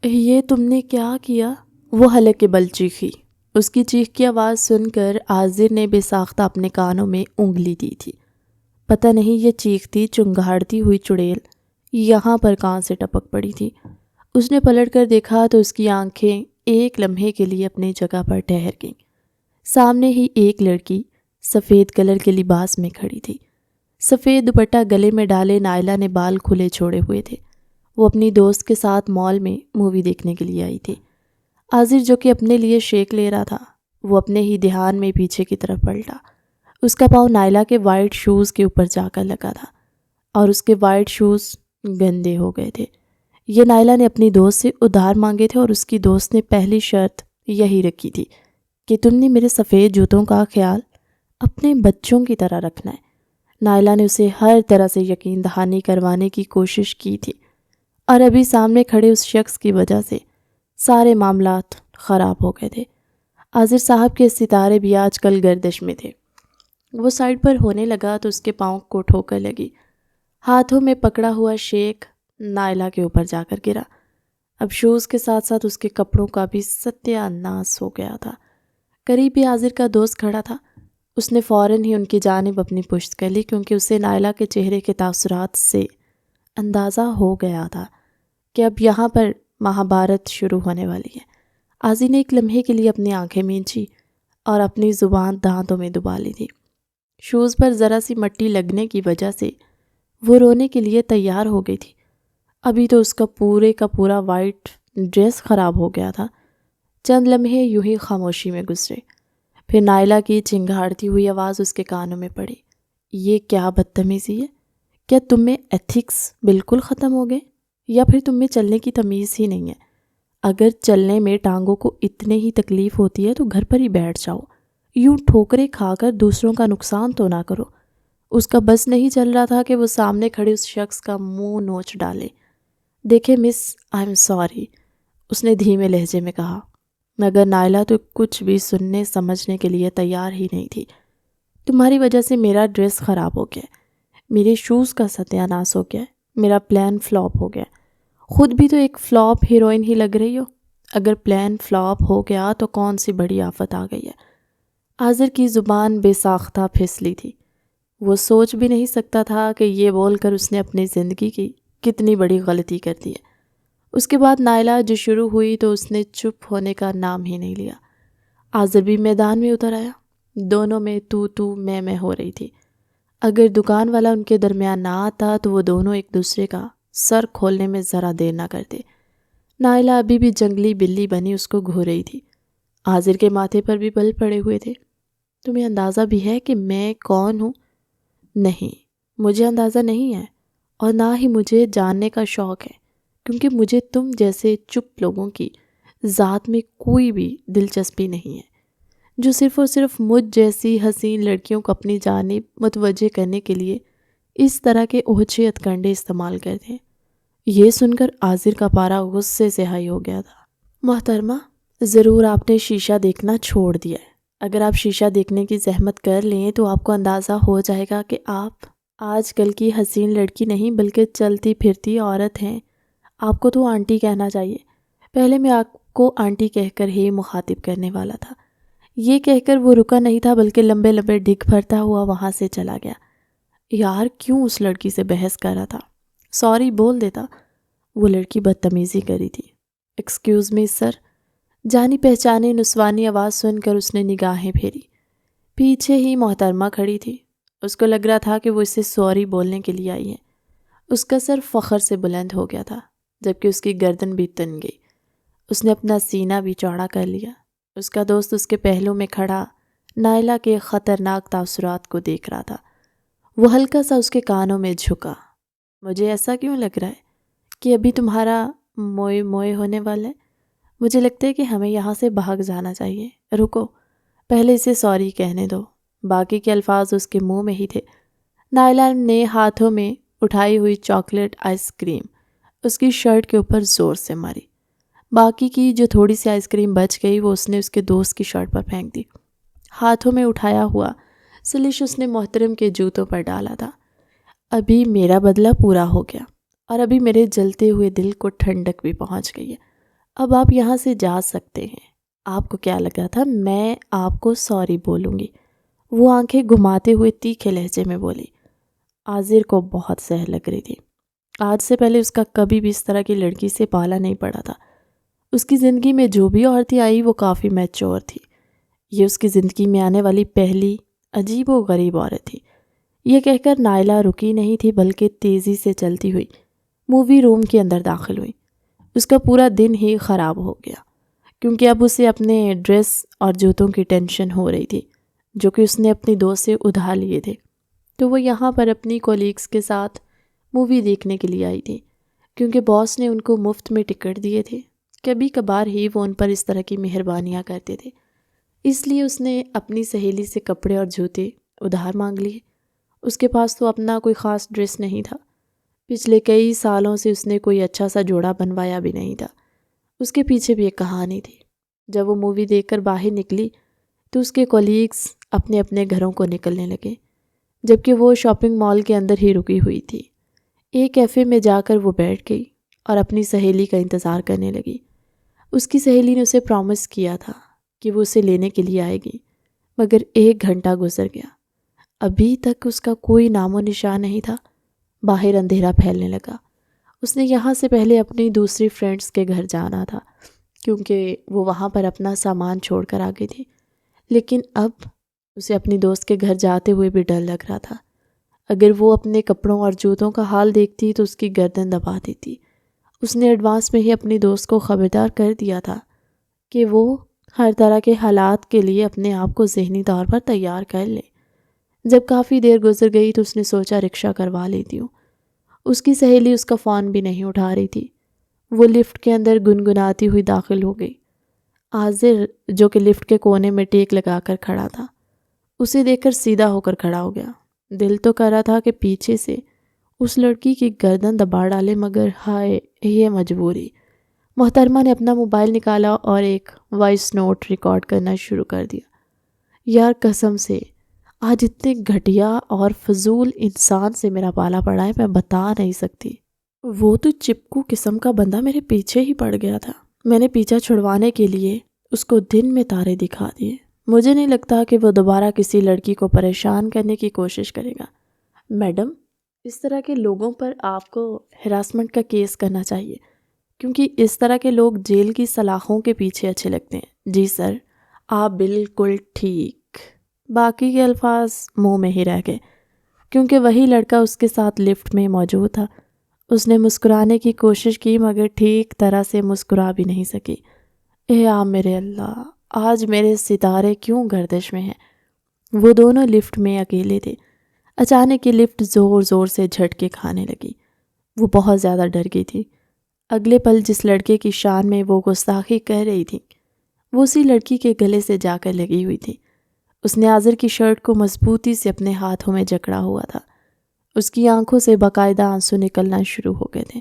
یہ تم نے کیا کیا؟ وہ حلق کے بل چیخی۔ اس کی چیخ کی آواز سن کر عاذر نے بے ساختہ اپنے کانوں میں انگلی دی تھی۔ پتہ نہیں یہ چیختی چنگھاڑتی ہوئی چڑیل یہاں پر کہاں سے ٹپک پڑی تھی۔ اس نے پلٹ کر دیکھا تو اس کی آنکھیں ایک لمحے کے لیے اپنی جگہ پر ٹھہر گئیں۔ سامنے ہی ایک لڑکی سفید کلر کے لباس میں کھڑی تھی۔ سفید دوپٹہ گلے میں ڈالے نائلہ نے بال کھلے چھوڑے ہوئے تھے۔ وہ اپنی دوست کے ساتھ مال میں مووی دیکھنے کے لیے آئی تھی۔ عاذر جو کہ اپنے لیے شیک لے رہا تھا، وہ اپنے ہی دھیان میں پیچھے کی طرف پلٹا۔ اس کا پاؤں نائلہ کے وائٹ شوز کے اوپر جا کر لگا تھا اور اس کے وائٹ شوز گندے ہو گئے تھے۔ یہ نائلہ نے اپنی دوست سے ادھار مانگے تھے اور اس کی دوست نے پہلی شرط یہی رکھی تھی کہ تم نے میرے سفید جوتوں کا خیال اپنے بچوں کی طرح رکھنا ہے۔ نائلہ نے اسے ہر طرح سے یقین دہانی کروانے کی کوشش کی تھی اور ابھی سامنے کھڑے اس شخص کی وجہ سے سارے معاملات خراب ہو گئے تھے۔ عاذر صاحب کے ستارے بھی آج کل گردش میں تھے۔ وہ سائڈ پر ہونے لگا تو اس کے پاؤں کو ٹھوکر لگی۔ ہاتھوں میں پکڑا ہوا شیک نائلہ کے اوپر جا کر گرا۔ اب شوز کے ساتھ ساتھ اس کے کپڑوں کا بھی ستیہ ناس ہو گیا تھا۔ قریب ہی عاذر کا دوست کھڑا تھا۔ اس نے فوراً ہی ان کی جانب اپنی پشت کر لی کیونکہ اسے نائلہ کے چہرے کے تاثرات سے اندازہ ہو گیا تھا کہ اب یہاں پر مہابھارت شروع ہونے والی ہے۔ عاذر نے ایک لمحے کے لیے اپنی آنکھیں مینچی اور اپنی زبان دانتوں میں دبا لی تھی۔ شوز پر ذرا سی مٹی لگنے کی وجہ سے وہ رونے کے لیے تیار ہو گئی تھی۔ ابھی تو اس کا پورا وائٹ ڈریس خراب ہو گیا تھا۔ چند لمحے یوں ہی خاموشی میں گزرے، پھر نائلہ کی چنگھاڑتی ہوئی آواز اس کے کانوں میں پڑی۔ یہ کیا بدتمیزی ہے؟ کیا تم میں ایتھکس بالکل ختم ہو گئے یا پھر تم میں چلنے کی تمیز ہی نہیں ہے؟ اگر چلنے میں ٹانگوں کو اتنے ہی تکلیف ہوتی ہے تو گھر پر ہی بیٹھ جاؤ، یوں ٹھوکریں کھا کر دوسروں کا نقصان تو نہ کرو۔ اس کا بس نہیں چل رہا تھا کہ وہ سامنے کھڑے اس شخص کا منہ نوچ ڈالے۔ دیکھیں مس، آئی ایم سوری، اس نے دھیمے لہجے میں کہا، مگر نائلہ تو کچھ بھی سننے سمجھنے کے لیے تیار ہی نہیں تھی۔ تمہاری وجہ سے میرا ڈریس خراب ہو گیا، میرے شوز کا ستیہ ناس ہو گیا، میرا پلان فلاپ ہو گیا۔ خود بھی تو ایک فلاپ ہیروئن ہی لگ رہی ہو۔ اگر پلان فلاپ ہو گیا تو کون سی بڑی آفت آ گئی ہے؟ عاذر کی زبان بے ساختہ پھسلی تھی۔ وہ سوچ بھی نہیں سکتا تھا کہ یہ بول کر اس نے اپنی زندگی کی کتنی بڑی غلطی کر دی ہے۔ اس کے بعد نائلہ جو شروع ہوئی تو اس نے چپ ہونے کا نام ہی نہیں لیا۔ عاذر بھی میدان میں اتر آیا۔ دونوں میں تو میں ہو رہی تھی۔ اگر دکان والا ان کے درمیان نہ آتا تو وہ دونوں ایک دوسرے کا سر کھولنے میں ذرا دیر نہ کرتے۔ نائلہ ابھی بھی جنگلی بلی بنی اس کو گھور رہی تھی۔ عاذر کے ماتھے پر بھی بل پڑے ہوئے تھے۔ تمہیں اندازہ بھی ہے کہ میں کون ہوں؟ نہیں، مجھے اندازہ نہیں ہے اور نہ ہی مجھے جاننے کا شوق ہے، کیونکہ مجھے تم جیسے چپ لوگوں کی ذات میں کوئی بھی دلچسپی نہیں ہے جو صرف اور صرف مجھ جیسی حسین لڑکیوں کو اپنی جانب متوجہ کرنے کے لیے اس طرح کے اوچھے ہتھکنڈے استعمال کرتے ہیں۔ یہ سن کر عاذر کا پارا غصے سے ہائی ہو گیا تھا۔ محترمہ، ضرور آپ نے شیشہ دیکھنا چھوڑ دیا ہے۔ اگر آپ شیشہ دیکھنے کی زحمت کر لیں تو آپ کو اندازہ ہو جائے گا کہ آپ آج کل کی حسین لڑکی نہیں بلکہ چلتی پھرتی عورت ہیں۔ آپ کو تو آنٹی کہنا چاہیے۔ پہلے میں آپ کو آنٹی کہہ کر ہی مخاطب کرنے والا تھا۔ یہ کہہ کر وہ رکا نہیں تھا بلکہ لمبے لمبے ڈگ بھرتا ہوا وہاں سے چلا گیا۔ یار کیوں اس لڑکی سے بحث کر رہا تھا؟ سوری بول دیتا۔ وہ لڑکی بدتمیزی کری تھی۔ ایکسکیوز می سر۔ جانی پہچانی نسوانی آواز سن کر اس نے نگاہیں پھیری۔ پیچھے ہی محترمہ کھڑی تھی۔ اس کو لگ رہا تھا کہ وہ اسے سوری بولنے کے لیے آئی ہے۔ اس کا سر فخر سے بلند ہو گیا تھا جبکہ اس کی گردن بھی تن گئی۔ اس نے اپنا سینہ بھی چوڑا کر لیا۔ اس کا دوست اس کے پہلو میں کھڑا نائلہ کے خطرناک تاثرات کو دیکھ رہا تھا۔ وہ ہلکا سا اس کے کانوں میں جھکا۔ مجھے ایسا کیوں لگ رہا ہے کہ ابھی تمہارا موئے ہونے والا ہے؟ مجھے لگتا ہے کہ ہمیں یہاں سے بھاگ جانا چاہیے۔ رکو، پہلے اسے سوری کہنے دو۔ باقی کے الفاظ اس کے منہ میں ہی تھے۔ نائلہ نے ہاتھوں میں اٹھائی ہوئی چاکلیٹ آئس کریم اس کی شرٹ کے اوپر زور سے ماری۔ باقی کی جو تھوڑی سی آئس کریم بچ گئی وہ اس نے اس کے دوست کی شرٹ پر پھینک دی۔ ہاتھوں میں اٹھایا ہوا سلش اس نے محترم کے جوتوں پر ڈالا تھا۔ ابھی میرا بدلہ پورا ہو گیا اور ابھی میرے جلتے ہوئے دل کو ٹھنڈک بھی پہنچ گئی ہے۔ اب آپ یہاں سے جا سکتے ہیں۔ آپ کو کیا لگا تھا میں آپ کو سوری بولوں گی؟ وہ آنکھیں گھماتے ہوئے تیکھے لہجے میں بولی۔ عاذر کو بہت سہ لگ رہی تھی۔ آج سے پہلے اس کا کبھی بھی اس طرح کی لڑکی سے پالا نہیں پڑا تھا۔ اس کی زندگی میں جو بھی عورتیں آئی وہ کافی میچور تھی۔ یہ اس کی زندگی میں آنے والی پہلی عجیب و غریب عورت تھی۔ یہ کہہ کر نائلہ رکی نہیں تھی بلکہ تیزی سے چلتی ہوئی مووی روم کے اندر داخل ہوئی۔ اس کا پورا دن ہی خراب ہو گیا کیونکہ اب اسے اپنے ڈریس اور جوتوں کی ٹینشن ہو رہی تھی جو کہ اس نے اپنی دوست سے ادھار لیے تھے۔ تو وہ یہاں پر اپنی کولیگز کے ساتھ مووی دیکھنے کے لیے آئی تھی کیونکہ باس نے ان کو مفت میں ٹکٹ دیے تھے۔ کبھی کبھار ہی وہ ان پر اس طرح کی مہربانیاں کرتے تھے، اس لیے اس نے اپنی سہیلی سے کپڑے اور جوتے ادھار مانگ لیے۔ اس کے پاس تو اپنا کوئی خاص ڈریس نہیں تھا۔ پچھلے کئی سالوں سے اس نے کوئی اچھا سا جوڑا بنوایا بھی نہیں تھا۔ اس کے پیچھے بھی ایک کہانی تھی۔ جب وہ مووی دیکھ کر باہر نکلی تو اس کے کولیگز اپنے اپنے گھروں کو نکلنے لگے جبکہ وہ شاپنگ مال کے اندر ہی رکی ہوئی تھی۔ ایک کیفے میں جا کر وہ بیٹھ گئی اور اپنی سہیلی کا انتظار کرنے لگی۔ اس کی سہیلی نے اسے پرومس کیا تھا کہ وہ اسے لینے کے لیے آئے گی، مگر 1 گھنٹہ گزر گیا، ابھی تک اس کا کوئی نام و نشان نہیں تھا۔ باہر اندھیرا پھیلنے لگا۔ اس نے یہاں سے پہلے اپنی دوسری فرینڈز کے گھر جانا تھا کیونکہ وہ وہاں پر اپنا سامان چھوڑ کر آ گئی تھی، لیکن اب اسے اپنی دوست کے گھر جاتے ہوئے بھی ڈر لگ رہا تھا۔ اگر وہ اپنے کپڑوں اور جوتوں کا حال دیکھتی تو اس کی گردن دبا دیتی۔ اس نے ایڈوانس میں ہی اپنی دوست کو خبردار کر دیا تھا کہ وہ ہر طرح کے حالات کے لیے اپنے آپ کو ذہنی طور پر تیار کر لے۔ جب کافی دیر گزر گئی تو اس نے سوچا رکشہ کروا لیتی ہوں۔ اس کی سہیلی اس کا فون بھی نہیں اٹھا رہی تھی۔ وہ لفٹ کے اندر گنگناتی ہوئی داخل ہو گئی۔ عاذر جو کہ لفٹ کے کونے میں ٹیک لگا کر کھڑا تھا اسے دیکھ کر سیدھا ہو کر کھڑا ہو گیا۔ دل تو کر رہا تھا کہ پیچھے سے اس لڑکی کی گردن دبا ڈالے، مگر ہائے یہ مجبوری۔ محترمہ نے اپنا موبائل نکالا اور ایک وائس نوٹ ریکارڈ کرنا شروع کر دیا۔ یار قسم سے آج اتنے گھٹیا اور فضول انسان سے میرا پالا پڑا ہے، میں بتا نہیں سکتی۔ وہ تو چپکو قسم کا بندہ میرے پیچھے ہی پڑ گیا تھا۔ میں نے پیچھا چھڑوانے کے لیے اس کو دن میں تارے دکھا دیے۔ مجھے نہیں لگتا کہ وہ دوبارہ کسی لڑکی کو پریشان کرنے کی کوشش کرے گا۔ میڈم، اس طرح کے لوگوں پر آپ کو ہراسمنٹ کا کیس کرنا چاہیے کیونکہ اس طرح کے لوگ جیل کی سلاخوں کے پیچھے اچھے لگتے ہیں۔ جی سر، آپ بالکل ٹھیک۔ باقی کے الفاظ منہ میں ہی رہ گئے کیونکہ وہی لڑکا اس کے ساتھ لفٹ میں موجود تھا۔ اس نے مسکرانے کی کوشش کی مگر ٹھیک طرح سے مسکرا بھی نہیں سکی۔ اے میرے اللہ، آج میرے ستارے کیوں گردش میں ہیں۔ وہ دونوں لفٹ میں اکیلے تھے۔ اچانک یہ لفٹ زور زور سے جھٹکے کھانے لگی۔ وہ بہت زیادہ ڈر گئی تھی۔ اگلے پل جس لڑکے کی شان میں وہ گستاخی کر رہی تھی وہ اسی لڑکی کے گلے سے جا کر لگی ہوئی تھی۔ اس نے عاذر کی شرٹ کو مضبوطی سے اپنے ہاتھوں میں جکڑا ہوا تھا۔ اس کی آنکھوں سے باقاعدہ آنسو نکلنا شروع ہو گئے تھے۔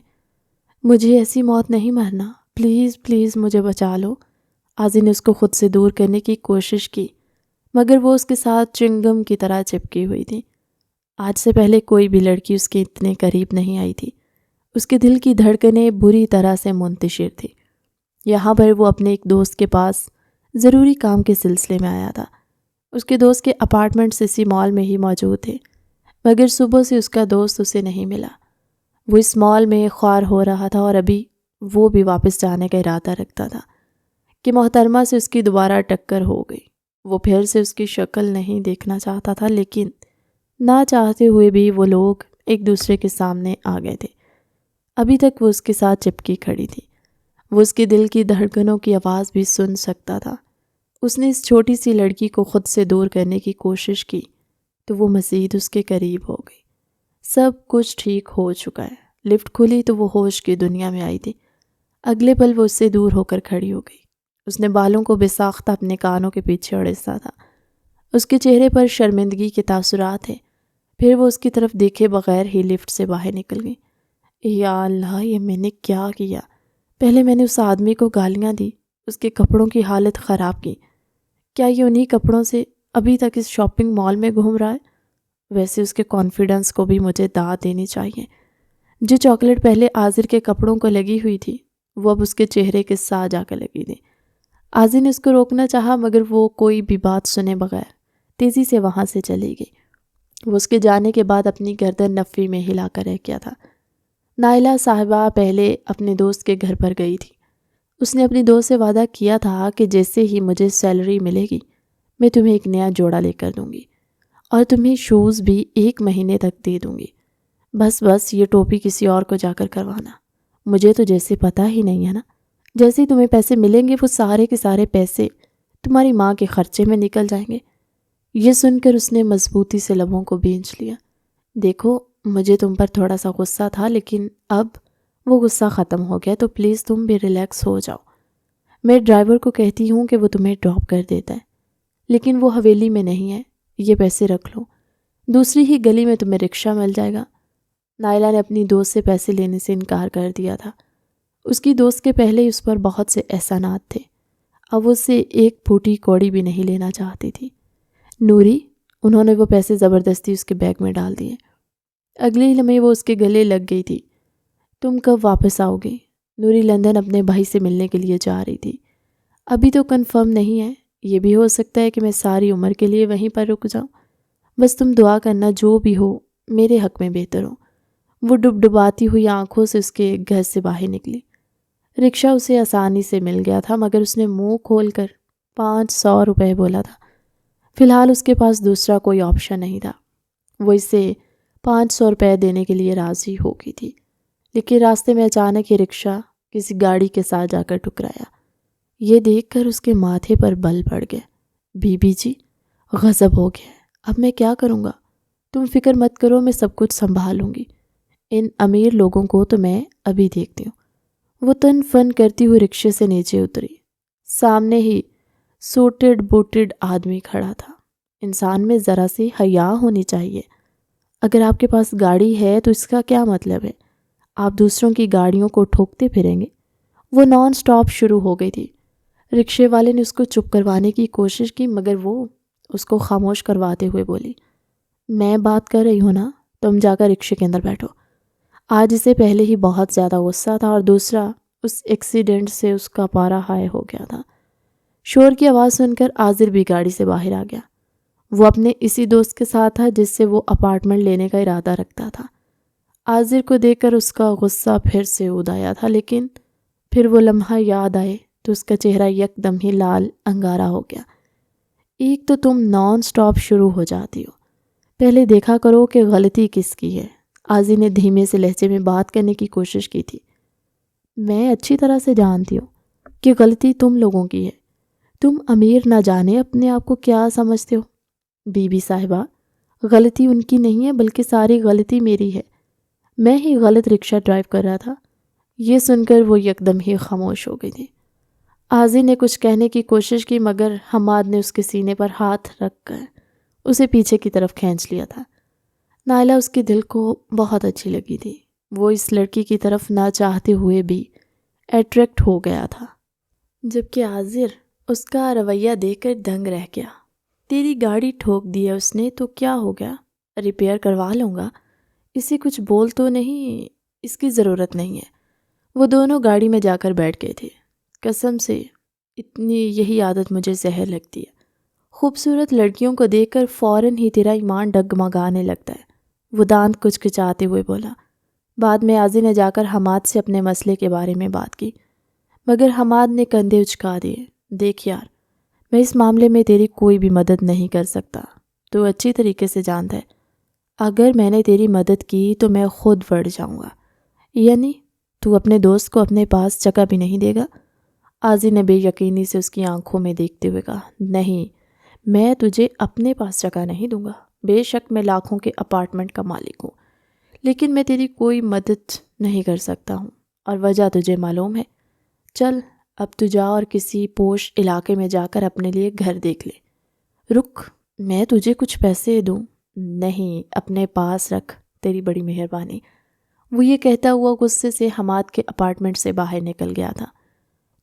مجھے ایسی موت نہیں مرنا، پلیز پلیز مجھے بچا لو۔ عاذر نے اس کو خود سے دور کرنے کی کوشش کی مگر وہ اس کے ساتھ چنگم کی طرح چپکی ہوئی تھی۔ آج سے پہلے کوئی بھی لڑکی اس کے اتنے قریب نہیں آئی تھی۔ اس کے دل کی دھڑکنیں بری طرح سے منتشر تھی۔ یہاں پر وہ اپنے ایک دوست کے پاس ضروری کام کے سلسلے میں آیا تھا۔ اس کے دوست کے اپارٹمنٹس اسی مال میں ہی موجود تھے مگر صبح سے اس کا دوست اسے نہیں ملا۔ وہ اس مال میں خوار ہو رہا تھا اور ابھی وہ بھی واپس جانے کا ارادہ رکھتا تھا کہ محترمہ سے اس کی دوبارہ ٹکر ہو گئی۔ وہ پھر سے اس کی شکل نہیں دیکھنا چاہتا تھا لیکن نہ چاہتے ہوئے بھی وہ لوگ ایک دوسرے کے سامنے آ گئے تھے۔ ابھی تک وہ اس کے ساتھ چپکی کھڑی تھی۔ وہ اس کے دل کی دھڑکنوں کی آواز بھی سن سکتا تھا۔ اس نے اس چھوٹی سی لڑکی کو خود سے دور کرنے کی کوشش کی تو وہ مزید اس کے قریب ہو گئی۔ سب کچھ ٹھیک ہو چکا ہے۔ لفٹ کھلی تو وہ ہوش کی دنیا میں آئی تھی۔ اگلے پل وہ اس سے دور ہو کر کھڑی ہو گئی۔ اس نے بالوں کو بے ساختہ اپنے کانوں کے پیچھے اڑیسا تھا۔ اس کے چہرے پر شرمندگی کے تاثرات ہیں۔ پھر وہ اس کی طرف دیکھے بغیر ہی لفٹ سے باہر نکل گئی۔ یا اللہ، یہ میں نے کیا کیا؟ پہلے میں نے اس آدمی کو گالیاں دی، اس کے کپڑوں کی حالت خراب کی۔ کیا یہ انہی کپڑوں سے ابھی تک اس شاپنگ مال میں گھوم رہا ہے؟ ویسے اس کے کانفیڈنس کو بھی مجھے داد دینی چاہیے۔ جو چاکلیٹ پہلے عاذر کے کپڑوں کو لگی ہوئی تھی وہ اب اس کے چہرے کے ساتھ جا کر لگی تھی۔ آزی نے اس کو روکنا چاہا مگر وہ کوئی بھی بات سنے بغیر تیزی سے وہاں سے چلی گئی۔ وہ اس کے جانے کے بعد اپنی گردن نفی میں ہلا کر رہ گیا تھا۔ نائلہ صاحبہ پہلے اپنے دوست کے گھر پر گئی تھی۔ اس نے اپنی دوست سے وعدہ کیا تھا کہ جیسے ہی مجھے سیلری ملے گی میں تمہیں ایک نیا جوڑا لے کر دوں گی اور تمہیں شوز بھی 1 مہینے تک دے دوں گی۔ بس یہ ٹوپی کسی اور کو جا کر کروانا۔ مجھے تو جیسے پتہ ہی نہیں ہے نا، جیسے ہی تمہیں پیسے ملیں گے وہ سارے کے سارے پیسے تمہاری ماں کے خرچے میں نکل جائیں گے۔ یہ سن کر اس نے مضبوطی سے لبوں کو بھینچ لیا۔ دیکھو مجھے تم پر تھوڑا سا غصہ تھا لیکن اب وہ غصہ ختم ہو گیا، تو پلیز تم بھی ریلیکس ہو جاؤ۔ میں ڈرائیور کو کہتی ہوں کہ وہ تمہیں ڈراپ کر دیتا ہے، لیکن وہ حویلی میں نہیں ہے۔ یہ پیسے رکھ لو، دوسری ہی گلی میں تمہیں رکشہ مل جائے گا۔ نائلہ نے اپنی دوست سے پیسے لینے سے انکار کر دیا تھا۔ اس کی دوست کے پہلے ہی اس پر بہت سے احسانات تھے، اب وہ اسے 1 پھوٹی کوڑی بھی نہیں لینا چاہتی تھی۔ نوری، انہوں نے وہ پیسے زبردستی اس کے بیگ میں ڈال دیے۔ اگلے ہی لمحے وہ اس کے گلے لگ گئی تھی۔ تم کب واپس آؤ گی؟ نوری لندن اپنے بھائی سے ملنے کے لیے جا رہی تھی۔ ابھی تو کنفرم نہیں ہے، یہ بھی ہو سکتا ہے کہ میں ساری عمر کے لیے وہیں پر رک جاؤں۔ بس تم دعا کرنا جو بھی ہو میرے حق میں بہتر ہو۔ وہ ڈبڈباتی ہوئی آنکھوں سے اس کے گھر سے باہر نکلی۔ رکشہ اسے آسانی سے مل گیا تھا مگر اس نے منہ کھول کر 500 روپے بولا تھا۔ فی الحال اس کے پاس دوسرا کوئی آپشن نہیں تھا۔ وہ اسے 500 روپے دینے کے لیے راضی ہو گئی تھی، لیکن راستے میں اچانک یہ رکشہ کسی گاڑی کے ساتھ جا کر ٹکرایا۔ یہ دیکھ کر اس کے ماتھے پر بل پڑ گئے۔ بی بی جی، غضب ہو گیا، اب میں کیا کروں گا؟ تم فکر مت کرو، میں سب کچھ سنبھالوں گی۔ ان امیر لوگوں کو تو میں ابھی دیکھتی ہوں۔ وہ تن فن کرتی ہوئی رکشے سے نیچے اتری۔ سامنے ہی سوٹڈ بوٹڈ آدمی کھڑا تھا۔ انسان میں ذرا سی حیا ہونی چاہیے۔ اگر آپ کے پاس گاڑی ہے تو اس کا کیا مطلب ہے آپ دوسروں کی گاڑیوں کو ٹھوکتے پھریں گے؟ وہ نان سٹاپ شروع ہو گئی تھی۔ رکشے والے نے اس کو چپ کروانے کی کوشش کی مگر وہ اس کو خاموش کرواتے ہوئے بولی، میں بات کر رہی ہوں نا، تم جا کر رکشے کے اندر بیٹھو۔ آج اسے پہلے ہی بہت زیادہ غصہ تھا اور دوسرا اس ایکسیڈنٹ سے اس کا پارا ہائے ہو گیا تھا۔ شور کی آواز سن کر عاذر بھی گاڑی سے باہر آ گیا۔ وہ اپنے اسی دوست کے ساتھ تھا جس سے وہ اپارٹمنٹ لینے کا ارادہ رکھتا تھا۔ عاذر کو دیکھ کر اس کا غصہ پھر سے اود آیا تھا، لیکن پھر وہ لمحہ یاد آئے تو اس کا چہرہ یکدم ہی لال انگارا ہو گیا۔ ایک تو تم نان سٹاپ شروع ہو جاتی ہو، پہلے دیکھا کرو کہ غلطی کس کی ہے۔ عاذر نے دھیمے سے لہجے میں بات کرنے کی کوشش کی تھی۔ میں اچھی طرح سے جانتی ہوں کہ غلطی تم لوگوں کی ہے۔ تم امیر نہ جانے اپنے آپ کو کیا سمجھتے ہو۔ بی بی صاحبہ، غلطی ان کی نہیں ہے بلکہ ساری غلطی میری ہے۔ میں ہی غلط رکشہ ڈرائیو کر رہا تھا۔ یہ سن کر وہ یکدم ہی خاموش ہو گئی تھی۔ عاذر نے کچھ کہنے کی کوشش کی مگر حماد نے اس کے سینے پر ہاتھ رکھ کر اسے پیچھے کی طرف کھینچ لیا تھا۔ نائلہ اس کے دل کو بہت اچھی لگی تھی۔ وہ اس لڑکی کی طرف نہ چاہتے ہوئے بھی اٹریکٹ ہو گیا تھا، جبکہ عاذر اس کا رویہ دیکھ کر دنگ رہ گیا۔ تیری گاڑی ٹھوک دی ہے اس نے تو کیا ہو گیا، ریپیئر کروا لوں گا، اسے کچھ بول تو نہیں، اس کی ضرورت نہیں ہے۔ وہ دونوں گاڑی میں جا کر بیٹھ گئے تھے۔ قسم سے اتنی یہی عادت مجھے زہر لگتی ہے۔ خوبصورت لڑکیوں کو دیکھ کر فوراً ہی تیرا ایمان ڈگمگانے لگتا ہے، وہ دانت کچکچاتے ہوئے بولا۔ بعد میں عاذر نے جا کر حماد سے اپنے مسئلے کے بارے میں بات کی مگر حماد نے کندھے اچکا دیے۔ دیکھ یار، میں اس معاملے میں تیری کوئی بھی مدد نہیں کر سکتا، تو اچھی طریقے سے جانتا ہے اگر میں نے تیری مدد کی تو میں خود بڑھ جاؤں گا۔ یعنی تو اپنے دوست کو اپنے پاس جگہ بھی نہیں دے گا؟ عاذر نے بے یقینی سے اس کی آنکھوں میں دیکھتے ہوئے کہا، نہیں، میں تجھے اپنے پاس جگہ نہیں دوں گا۔ بے شک میں لاکھوں کے اپارٹمنٹ کا مالک ہوں، لیکن میں تیری کوئی مدد نہیں کر سکتا ہوں، اور وجہ تجھے معلوم ہے۔ چل اب تو جا اور کسی پوش علاقے میں جا کر اپنے لیے گھر دیکھ لے۔ رک، میں تجھے کچھ پیسے دوں؟ نہیں، اپنے پاس رکھ، تیری بڑی مہربانی۔ وہ یہ کہتا ہوا غصے سے حماد کے اپارٹمنٹ سے باہر نکل گیا تھا۔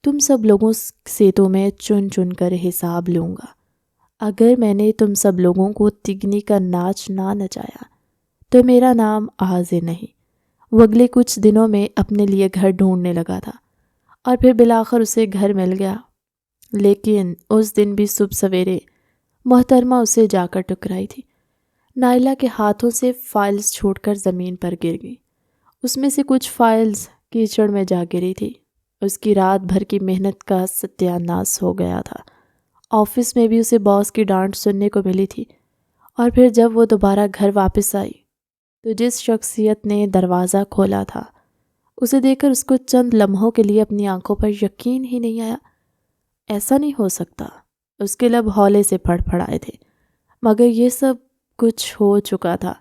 تم سب لوگوں سے تو میں چن چن کر حساب لوں گا۔ اگر میں نے تم سب لوگوں کو تگنی کا ناچ نہ نچایا تو میرا نام عاذر نہیں۔ وہ اگلے کچھ دنوں میں اپنے لیے گھر ڈھونڈنے لگا تھا اور پھر بالآخر اسے گھر مل گیا۔ لیکن اس دن بھی صبح سویرے محترمہ اسے جا کر ٹکرائی تھی۔ نائلہ کے ہاتھوں سے فائلز چھوٹ کر زمین پر گر گئی۔ اس میں سے کچھ فائلز کیچڑ میں جا گری تھی۔ اس کی رات بھر کی محنت کا ستیہ ناش ہو گیا تھا۔ آفس میں بھی اسے باس کی ڈانٹ سننے کو ملی تھی، اور پھر جب وہ دوبارہ گھر واپس آئی تو جس شخصیت نے دروازہ کھولا تھا اسے دیکھ کر اس کو چند لمحوں کے لیے اپنی آنکھوں پر یقین ہی نہیں آیا۔ ایسا نہیں ہو سکتا۔ اس کے لب ہولے سے پھڑ پھڑائے تھے، مگر یہ سب کچھ ہو چکا تھا۔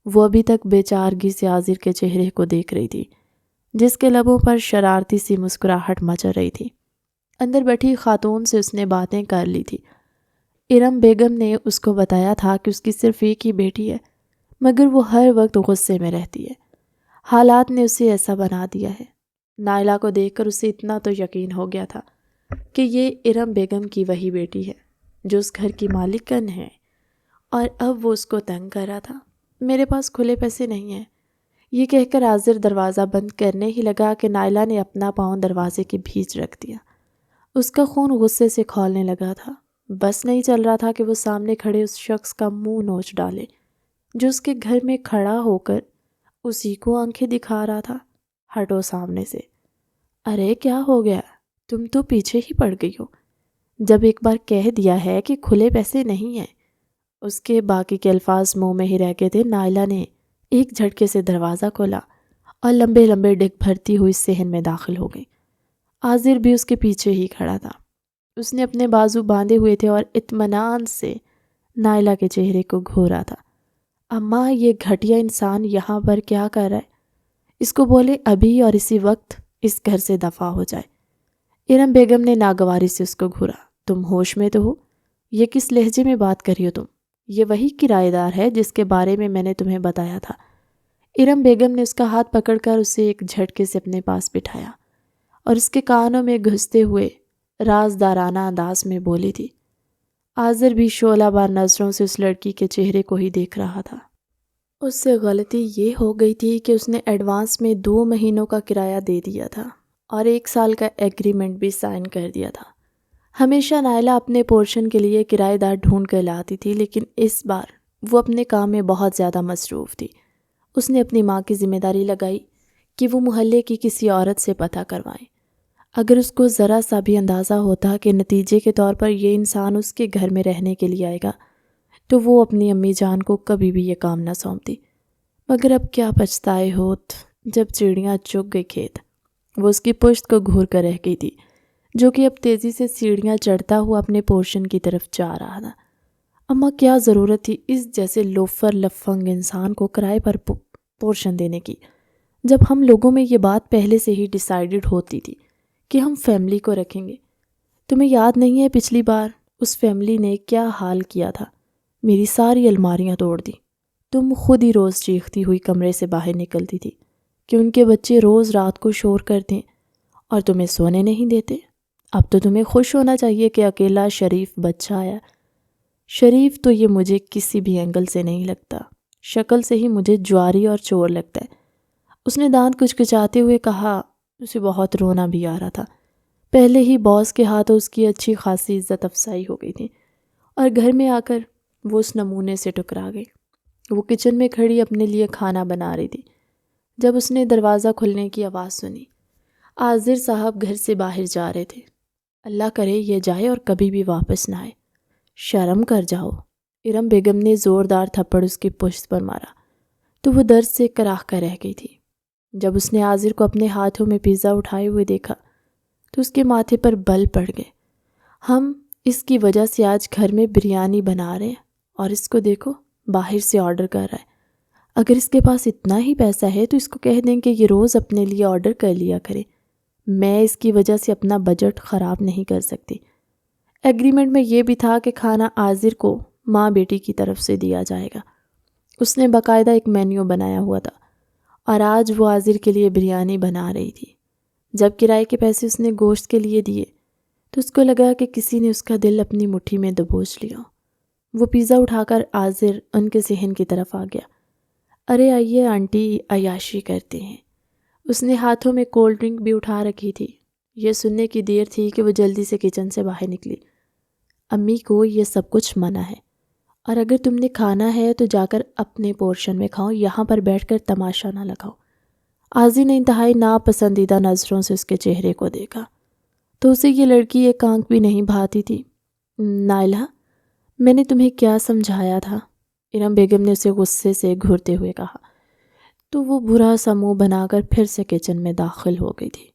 وہ ابھی تک بے چارگی سے عازر کے چہرے کو دیکھ رہی تھی، جس کے لبوں پر شرارتی سی مسکراہٹ مچل رہی تھی۔ اندر بیٹھی خاتون سے اس نے باتیں کر لی تھی۔ ارم بیگم نے اس کو بتایا تھا کہ اس کی صرف ایک ہی بیٹی ہے، مگر وہ ہر وقت غصے میں رہتی ہے۔ حالات نے اسے ایسا بنا دیا ہے۔ نائلہ کو دیکھ کر اسے اتنا تو یقین ہو گیا تھا کہ یہ ارم بیگم کی وہی بیٹی ہے جو اس گھر کی مالکن ہے، اور اب وہ اس کو تنگ کر رہا تھا۔ میرے پاس کھلے پیسے نہیں ہیں، یہ کہہ کر عازر دروازہ بند کرنے ہی لگا کہ نائلہ نے اپنا پاؤں دروازے کے بیچ رکھ دیا۔ اس کا خون غصے سے کھولنے لگا تھا۔ بس نہیں چل رہا تھا کہ وہ سامنے کھڑے اس شخص کا منہ نوچ ڈالے جو اس کے گھر میں کھڑا ہو کر اسی کو آنکھیں دکھا رہا تھا۔ ہٹو سامنے سے۔ ارے کیا ہو گیا؟ تم تو پیچھے ہی پڑ گئی ہو۔ جب ایک بار کہہ دیا ہے کہ کھلے پیسے نہیں ہیں۔ اس کے باقی کے الفاظ منہ میں ہی رہ گئے تھے۔ نائلہ نے ایک جھٹکے سے دروازہ کھولا اور لمبے لمبے ڈگ بھرتی ہوئی صحن میں داخل ہو گئی۔ عازر بھی اس کے پیچھے ہی کھڑا تھا۔ اس نے اپنے بازو باندھے ہوئے تھے اور اطمینان سے نائلہ کے چہرے کو گھورا تھا۔ اماں، یہ گھٹیا انسان یہاں پر کیا کر رہا ہے؟ اس کو بولے ابھی اور اسی وقت اس گھر سے دفع ہو جائے۔ ارم بیگم نے ناگواری سے اس کو گھورا۔ تم ہوش میں تو ہو؟ یہ کس لہجے میں بات کر رہی ہو تم؟ یہ وہی کرایہ دار ہے جس کے بارے میں نے تمہیں بتایا تھا۔ ارم بیگم نے اس کا ہاتھ پکڑ کر اسے ایک جھٹکے سے اپنے پاس بٹھایا اور اس کے کانوں میں گھستے ہوئے رازدارانہ انداز میں بولی تھی۔ عازر بھی شعلہ بار نظروں سے اس لڑکی کے چہرے کو ہی دیکھ رہا تھا۔ اس سے غلطی یہ ہو گئی تھی کہ اس نے ایڈوانس میں 2 مہینوں کا کرایہ دے دیا تھا اور 1 سال کا ایگریمنٹ بھی سائن کر دیا تھا۔ ہمیشہ نائلہ اپنے پورشن کے لیے کرایہ دار ڈھونڈ کر لاتی تھی، لیکن اس بار وہ اپنے کام میں بہت زیادہ مصروف تھی۔ اس نے اپنی ماں کی ذمہ داری لگائی کہ وہ محلے کی کسی عورت سے پتہ کروائیں۔ اگر اس کو ذرا سا بھی اندازہ ہوتا کہ نتیجے کے طور پر یہ انسان اس کے گھر میں رہنے کے لیے آئے گا تو وہ اپنی امی جان کو کبھی بھی یہ کام نہ سونپتی۔ مگر اب کیا پچھتائے ہوت جب چڑیاں چگ گئی کھیت۔ وہ اس کی پشت کو گھور کر رہ گئی تھی، جو کہ اب تیزی سے سیڑھیاں چڑھتا ہوا اپنے پورشن کی طرف جا رہا تھا۔ اماں، کیا ضرورت تھی اس جیسے لوفر لفنگ انسان کو کرائے پر پورشن دینے کی، جب ہم لوگوں میں یہ بات پہلے سے ہی ڈیسائیڈڈ ہوتی تھی کہ ہم فیملی کو رکھیں گے۔ تمہیں یاد نہیں ہے پچھلی بار اس فیملی نے کیا حال کیا تھا؟ میری ساری الماریاں توڑ دی۔ تم خود ہی روز چیختی ہوئی کمرے سے باہر نکلتی تھی کہ ان کے بچے روز رات کو شور کرتے اور تمہیں سونے نہیں دیتے۔ اب تو تمہیں خوش ہونا چاہیے کہ اکیلا شریف بچہ آیا۔ شریف تو یہ مجھے کسی بھی اینگل سے نہیں لگتا، شکل سے ہی مجھے جواری اور چور لگتا ہے۔ اس نے دانت کچکچاتے ہوئے کہا۔ اسے بہت رونا بھی آ رہا تھا۔ پہلے ہی باس کے ہاتھوں اس کی اچھی خاصی عزت افزائی ہو گئی تھی، اور گھر میں آ کر وہ اس نمونے سے ٹکرا گئی۔ وہ کچن میں کھڑی اپنے لیے کھانا بنا رہی تھی جب اس نے دروازہ کھلنے کی آواز سنی۔ عازر صاحب گھر سے باہر جا رہے تھے۔ اللہ کرے یہ جائے اور کبھی بھی واپس نہ آئے۔ شرم کر جاؤ۔ ارم بیگم نے زوردار تھپڑ اس کی پشت پر مارا تو وہ درد سے کراہ کر رہ گئی تھی۔ جب اس نے عازر کو اپنے ہاتھوں میں پیزا اٹھائے ہوئے دیکھا تو اس کے ماتھے پر بل پڑ گئے۔ ہم اس کی وجہ سے آج گھر میں بریانی بنا رہے ہیں اور اس کو دیکھو باہر سے آرڈر کر رہا ہے۔ اگر اس کے پاس اتنا ہی پیسہ ہے تو اس کو کہہ دیں کہ یہ روز اپنے لیے آرڈر کر لیا کرے۔ میں اس کی وجہ سے اپنا بجٹ خراب نہیں کر سکتی۔ ایگریمنٹ میں یہ بھی تھا کہ کھانا عازر کو ماں بیٹی کی طرف سے دیا جائے گا۔ اس نے باقاعدہ ایک مینیو بنایا ہوا تھا اور آج وہ عازر کے لیے بریانی بنا رہی تھی۔ جب کرائے کے پیسے اس نے گوشت کے لیے دیے تو اس کو لگا کہ کسی نے اس کا دل اپنی مٹھی میں دبوچ لیا۔ وہ پیزا اٹھا کر عازر ان کے صحن کی طرف آ گیا۔ ارے آئیے آنٹی، عیاشی کرتے ہیں۔ اس نے ہاتھوں میں کولڈ ڈرنک بھی اٹھا رکھی تھی۔ یہ سننے کی دیر تھی کہ وہ جلدی سے کچن سے باہر نکلی۔ امی کو یہ سب کچھ منع ہے، اور اگر تم نے کھانا ہے تو جا کر اپنے پورشن میں کھاؤ، یہاں پر بیٹھ کر تماشا نہ لگاؤ۔ آذر نے انتہائی ناپسندیدہ نظروں سے اس کے چہرے کو دیکھا تو اسے یہ لڑکی ایک آنکھ بھی نہیں بھاتی تھی۔ نائلہ، میں نے تمہیں کیا سمجھایا تھا؟ ارم بیگم نے اسے غصے سے گھورتے ہوئے کہا تو وہ برا سا منہ بنا کر پھر سے کچن میں داخل ہو گئی تھی۔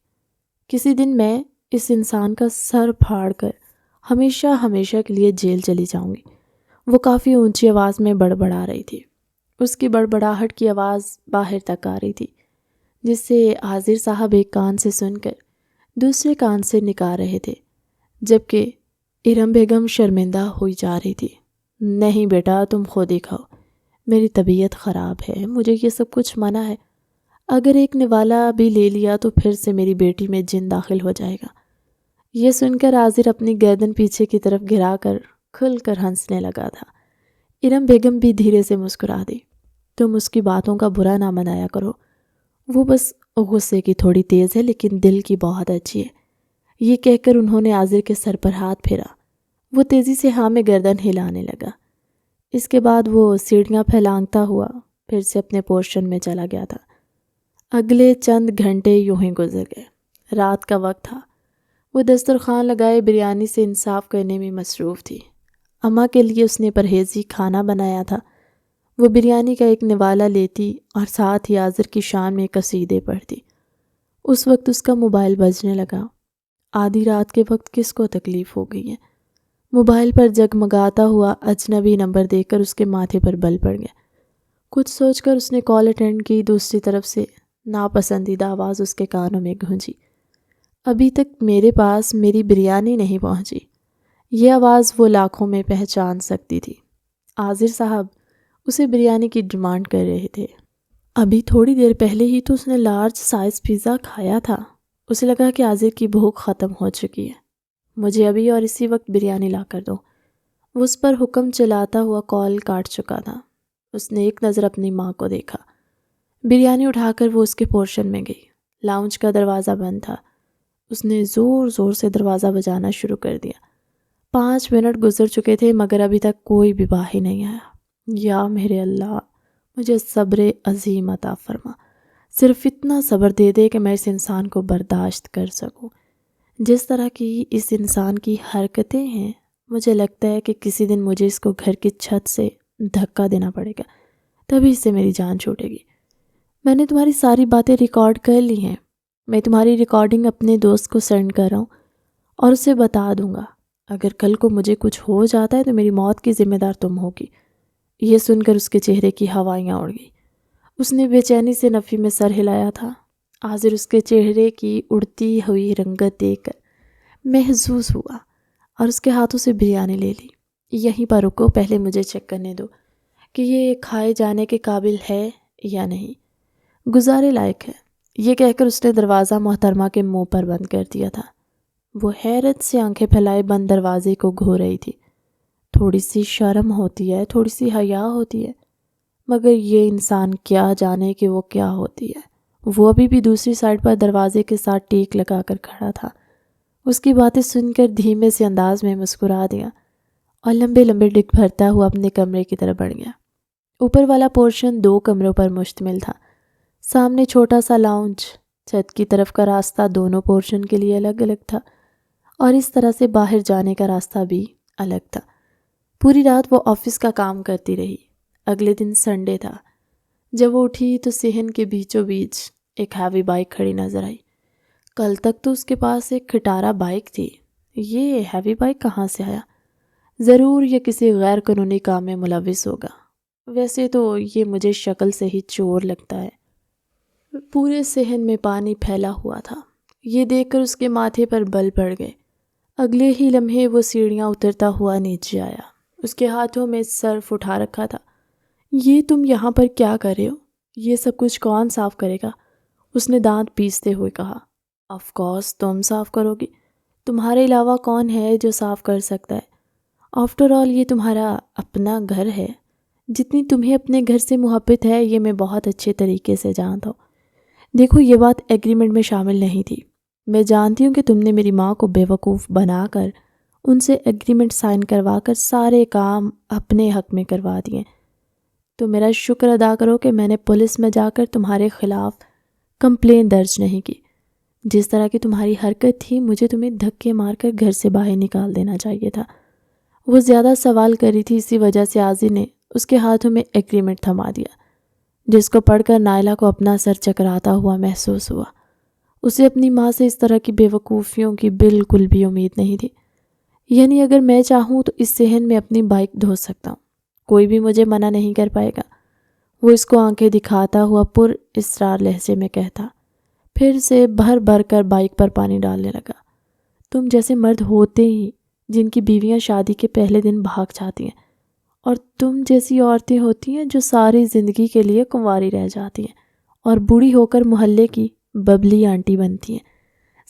کسی دن میں اس انسان کا سر پھاڑ کر ہمیشہ ہمیشہ کے لیے جیل چلی جاؤں گی۔ وہ کافی اونچی آواز میں بڑبڑا رہی تھی۔ اس کی بڑبڑاہٹ کی آواز باہر تک آ رہی تھی، جس سے آذر صاحب ایک کان سے سن کر دوسرے کان سے نکال رہے تھے، جبکہ ارم بیگم شرمندہ ہوئی جا رہی تھی۔ نہیں بیٹا، تم خود ہی کھاؤ، میری طبیعت خراب ہے، مجھے یہ سب کچھ منع ہے۔ اگر ایک نوالا بھی لے لیا تو پھر سے میری بیٹی میں جن داخل ہو جائے گا۔ یہ سن کر آذر اپنی گردن پیچھے کی طرف گرا کر کھل کر ہنسنے لگا تھا۔ ارم بیگم بھی دھیرے سے مسکرا دی۔ تم اس کی باتوں کا برا نہ منایا کرو، وہ بس غصے کی تھوڑی تیز ہے لیکن دل کی بہت اچھی ہے۔ یہ کہہ کر انہوں نے آذر کے سر پر ہاتھ پھیرا۔ وہ تیزی سے ہاں میں گردن ہلانے لگا۔ اس کے بعد وہ سیڑھیاں پھیلانگتا ہوا پھر سے اپنے پورشن میں چلا گیا تھا۔ اگلے چند گھنٹے یوں ہی گزر گئے۔ رات کا وقت تھا۔ وہ دسترخوان لگائے بریانی سے انصاف کرنے میں مصروف تھی۔ اماں کے لیے اس نے پرہیزی کھانا بنایا تھا۔ وہ بریانی کا ایک نوالا لیتی اور ساتھ ہی آذر کی شان میں قصیدے پڑھتی۔ اس وقت اس کا موبائل بجنے لگا۔ آدھی رات کے وقت کس کو تکلیف ہو گئی ہے؟ موبائل پر جگمگاتا ہوا اجنبی نمبر دیکھ کر اس کے ماتھے پر بل پڑ گیا۔ کچھ سوچ کر اس نے کال اٹینڈ کی۔ دوسری طرف سے ناپسندیدہ آواز اس کے کانوں میں گونجی، ابھی تک میرے پاس میری بریانی نہیں پہنچی۔ یہ آواز وہ لاکھوں میں پہچان سکتی تھی۔ آذر صاحب اسے بریانی کی ڈیمانڈ کر رہے تھے۔ ابھی تھوڑی دیر پہلے ہی تو اس نے لارج سائز پیزا کھایا تھا۔ اسے لگا کہ آذر کی بھوک ختم ہو چکی ہے۔ مجھے ابھی اور اسی وقت بریانی لا کر دو۔ وہ اس پر حکم چلاتا ہوا کال کاٹ چکا تھا۔ اس نے ایک نظر اپنی ماں کو دیکھا۔ بریانی اٹھا کر وہ اس کے پورشن میں گئی۔ لاؤنج کا دروازہ بند تھا۔ اس نے زور زور سے دروازہ بجانا شروع کر دیا۔ 5 منٹ گزر چکے تھے مگر ابھی تک کوئی بھی باہر نہیں آیا۔ یا میرے اللہ، مجھے صبر عظیم عطا فرما، صرف اتنا صبر دے دے کہ میں اس انسان کو برداشت کر سکوں۔ جس طرح کی اس انسان کی حرکتیں ہیں، مجھے لگتا ہے کہ کسی دن مجھے اس کو گھر کی چھت سے دھکا دینا پڑے گا، تبھی اس سے میری جان چھوٹے گی۔ میں نے تمہاری ساری باتیں ریکارڈ کر لی ہیں۔ میں تمہاری ریکارڈنگ اپنے دوست کو سینڈ کر رہا ہوں اور اسے بتا دوں گا۔ اگر کل کو مجھے کچھ ہو جاتا ہے تو میری موت کی ذمہ دار تم ہوگی۔ یہ سن کر اس کے چہرے کی ہوائیاں اڑ گئی۔ اس نے بے چینی سے نفی میں سر ہلایا تھا۔ آذر اس کے چہرے کی اڑتی ہوئی رنگت دیکھ کر محظوظ ہوا اور اس کے ہاتھوں سے بریانی لے لی۔ یہیں پر رکو، پہلے مجھے چیک کرنے دو کہ یہ کھائے جانے کے قابل ہے یا نہیں، گزارے لائق ہے۔ یہ کہہ کر اس نے دروازہ محترمہ کے منہ پر بند کر دیا تھا۔ وہ حیرت سے آنکھیں پھیلائے بند دروازے کو گھو رہی تھی۔ تھوڑی سی شرم ہوتی ہے، تھوڑی سی حیا ہوتی ہے، مگر یہ انسان کیا جانے کہ وہ کیا ہوتی ہے۔ وہ ابھی بھی دوسری سائڈ پر دروازے کے ساتھ ٹیک لگا کر کھڑا تھا۔ اس کی باتیں سن کر دھیمے سے انداز میں مسکرا دیا اور لمبے لمبے ڈگ بھرتا ہوا اپنے کمرے کی طرف بڑھ گیا۔ اوپر والا پورشن 2 کمروں پر مشتمل تھا۔ سامنے چھوٹا سا لاؤنج، چھت کی طرف کا راستہ دونوں پورشن کے لیے الگ الگ تھا اور اس طرح سے باہر جانے کا راستہ بھی الگ تھا۔ پوری رات وہ آفس کا کام کرتی رہی۔ اگلے دن سنڈے تھا۔ جب وہ اٹھی تو صحن کے بیچوں بیچ ایک ہیوی بائک کھڑی نظر آئی۔ کل تک تو اس کے پاس ایک کھٹارا بائک تھی، یہ ہیوی بائک کہاں سے آیا؟ ضرور یہ کسی غیر قانونی کام میں ملوث ہوگا۔ ویسے تو یہ مجھے شکل سے ہی چور لگتا ہے۔ پورے صحن میں پانی پھیلا ہوا تھا۔ یہ دیکھ کر اس کے ماتھے پر بل پڑ گئے۔ اگلے ہی لمحے وہ سیڑھیاں اترتا ہوا نیچے آیا۔ اس کے ہاتھوں میں سرف اٹھا رکھا تھا۔ یہ تم یہاں پر کیا کر رہے ہو؟ یہ سب کچھ کون صاف کرے گا؟ اس نے دانت پیستے ہوئے کہا۔ آف کورس تم صاف کرو گی، تمہارے علاوہ کون ہے جو صاف کر سکتا ہے؟ آفٹر آل یہ تمہارا اپنا گھر ہے۔ جتنی تمہیں اپنے گھر سے محبت ہے یہ میں بہت اچھے طریقے سے جانتا ہوں۔ دیکھو، یہ بات ایگریمنٹ میں شامل نہیں تھی۔ میں جانتی ہوں کہ تم نے میری ماں کو بیوقوف بنا کر ان سے ایگریمنٹ سائن کروا کر سارے کام اپنے حق میں کروا دیے، تو میرا شکر ادا کرو کہ میں نے پولیس میں جا کر تمہارے خلاف کمپلین درج نہیں کی۔ جس طرح کی تمہاری حرکت تھی، مجھے تمہیں دھکے مار کر گھر سے باہر نکال دینا چاہیے تھا۔ وہ زیادہ سوال کر رہی تھی، اسی وجہ سے عاضر نے اس کے ہاتھوں میں ایگریمنٹ تھما دیا، جس کو پڑھ کر نائلہ کو اپنا سر چکراتا ہوا محسوس ہوا۔ اسے اپنی ماں سے اس طرح کی بیوقوفیوں کی بالکل بھی امید نہیں تھی۔ یعنی اگر میں چاہوں تو اس صحن میں اپنی بائک دھو سکتا ہوں، کوئی بھی مجھے منع نہیں کر پائے گا، وہ اس کو آنکھیں دکھاتا ہوا پر اسرار لہجے میں کہتا، پھر سے بھر بھر کر بائک پر پانی ڈالنے لگا۔ تم جیسے مرد ہوتے ہی جن کی بیویاں شادی کے پہلے دن بھاگ جاتی ہیں، اور تم جیسی عورتیں ہوتی ہیں جو ساری زندگی کے لیے کنواری رہ جاتی ہیں اور بوڑھی ہو کر محلے کی ببلی آنٹی بنتی ہیں،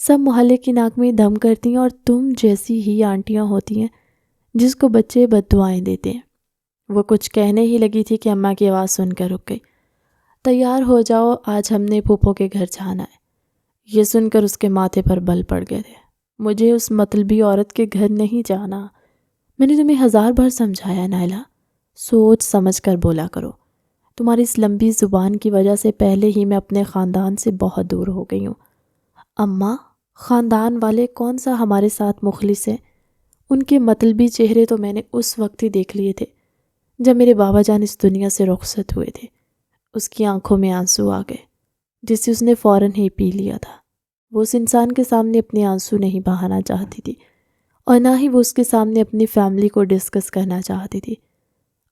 سب محلے کی ناک میں دم کرتی ہیں، اور تم جیسی ہی آنٹیاں ہوتی ہیں جس کو بچے بد دعائیں دیتے ہیں۔ وہ کچھ کہنے ہی لگی تھی کہ اماں کی آواز سن کر رک گئی۔ تیار ہو جاؤ، آج ہم نے پھوپھو کے گھر جانا ہے۔ یہ سن کر اس کے ماتھے پر بل پڑ گئے تھے۔ مجھے اس مطلبی عورت کے گھر نہیں جانا۔ میں نے تمہیں 1000 بار سمجھایا نائلہ، سوچ سمجھ کر بولا کرو۔ تمہاری اس لمبی زبان کی وجہ سے پہلے ہی میں اپنے خاندان سے بہت دور ہو گئی ہوں۔ اماں، خاندان والے کون سا ہمارے ساتھ مخلص ہیں؟ ان کے مطلبی چہرے تو میں نے اس وقت ہی دیکھ لیے تھے جب میرے بابا جان اس دنیا سے رخصت ہوئے تھے۔ اس کی آنکھوں میں آنسو آ گئے جسے اس نے فوراً ہی پی لیا تھا۔ وہ اس انسان کے سامنے اپنے آنسو نہیں بہانا چاہتی تھی، اور نہ ہی وہ اس کے سامنے اپنی فیملی کو ڈسکس کرنا چاہتی تھی۔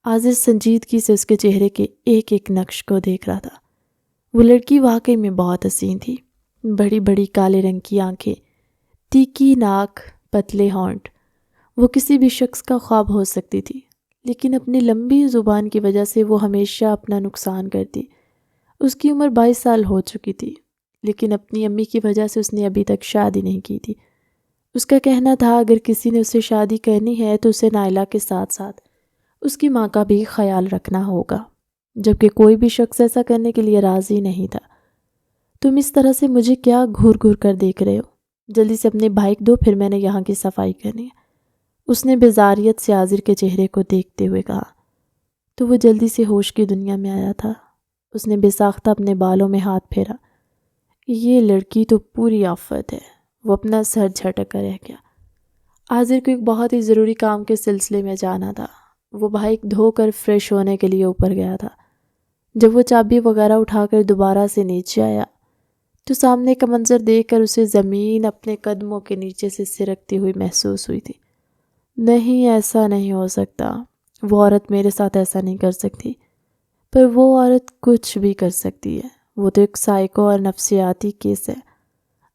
عاضر سنجیدگی سے اس کے چہرے کے ایک ایک نقش کو دیکھ رہا تھا۔ وہ لڑکی واقعی میں بہت حسین تھی۔ بڑی بڑی کالے رنگ کی آنکھیں، تیکھی ناک، پتلے ہونٹ۔ وہ کسی بھی شخص کا خواب ہو سکتی تھی، لیکن اپنی لمبی زبان کی وجہ سے وہ ہمیشہ اپنا نقصان کرتی۔ اس کی عمر 22 سال ہو چکی تھی، لیکن اپنی امی کی وجہ سے اس نے ابھی تک شادی نہیں کی تھی۔ اس کا کہنا تھا اگر کسی نے اسے شادی کرنی ہے تو اسے نائلہ کے ساتھ ساتھ اس کی ماں کا بھی خیال رکھنا ہوگا، جبکہ کوئی بھی شخص ایسا کرنے کے لیے راضی نہیں تھا۔ تم اس طرح سے مجھے کیا گھور گھور کر دیکھ رہے ہو؟ جلدی سے اپنی بائک دو، پھر میں نے یہاں کی صفائی کرنی ہے، اس نے بیزاریت سے عاضر کے چہرے کو دیکھتے ہوئے کہا۔ تو وہ جلدی سے ہوش کی دنیا میں آیا تھا۔ اس نے بے ساختہ اپنے بالوں میں ہاتھ پھیرا۔ یہ لڑکی تو پوری آفت ہے۔ وہ اپنا سر جھٹک کر رہ گیا۔ عاضر کو ایک بہت ہی ضروری کام کے سلسلے میں جانا تھا۔ وہ بائک دھو کر فریش ہونے کے لیے اوپر گیا تھا۔ جب وہ چابی وغیرہ اٹھا کر دوبارہ سے نیچے آیا تو سامنے کا منظر دیکھ کر اسے زمین اپنے قدموں کے نیچے سے سرکتی ہوئی محسوس ہوئی تھی۔ نہیں، ایسا نہیں ہو سکتا، وہ عورت میرے ساتھ ایسا نہیں کر سکتی۔ پر وہ عورت کچھ بھی کر سکتی ہے، وہ تو ایک سائیکو اور نفسیاتی کیس ہے۔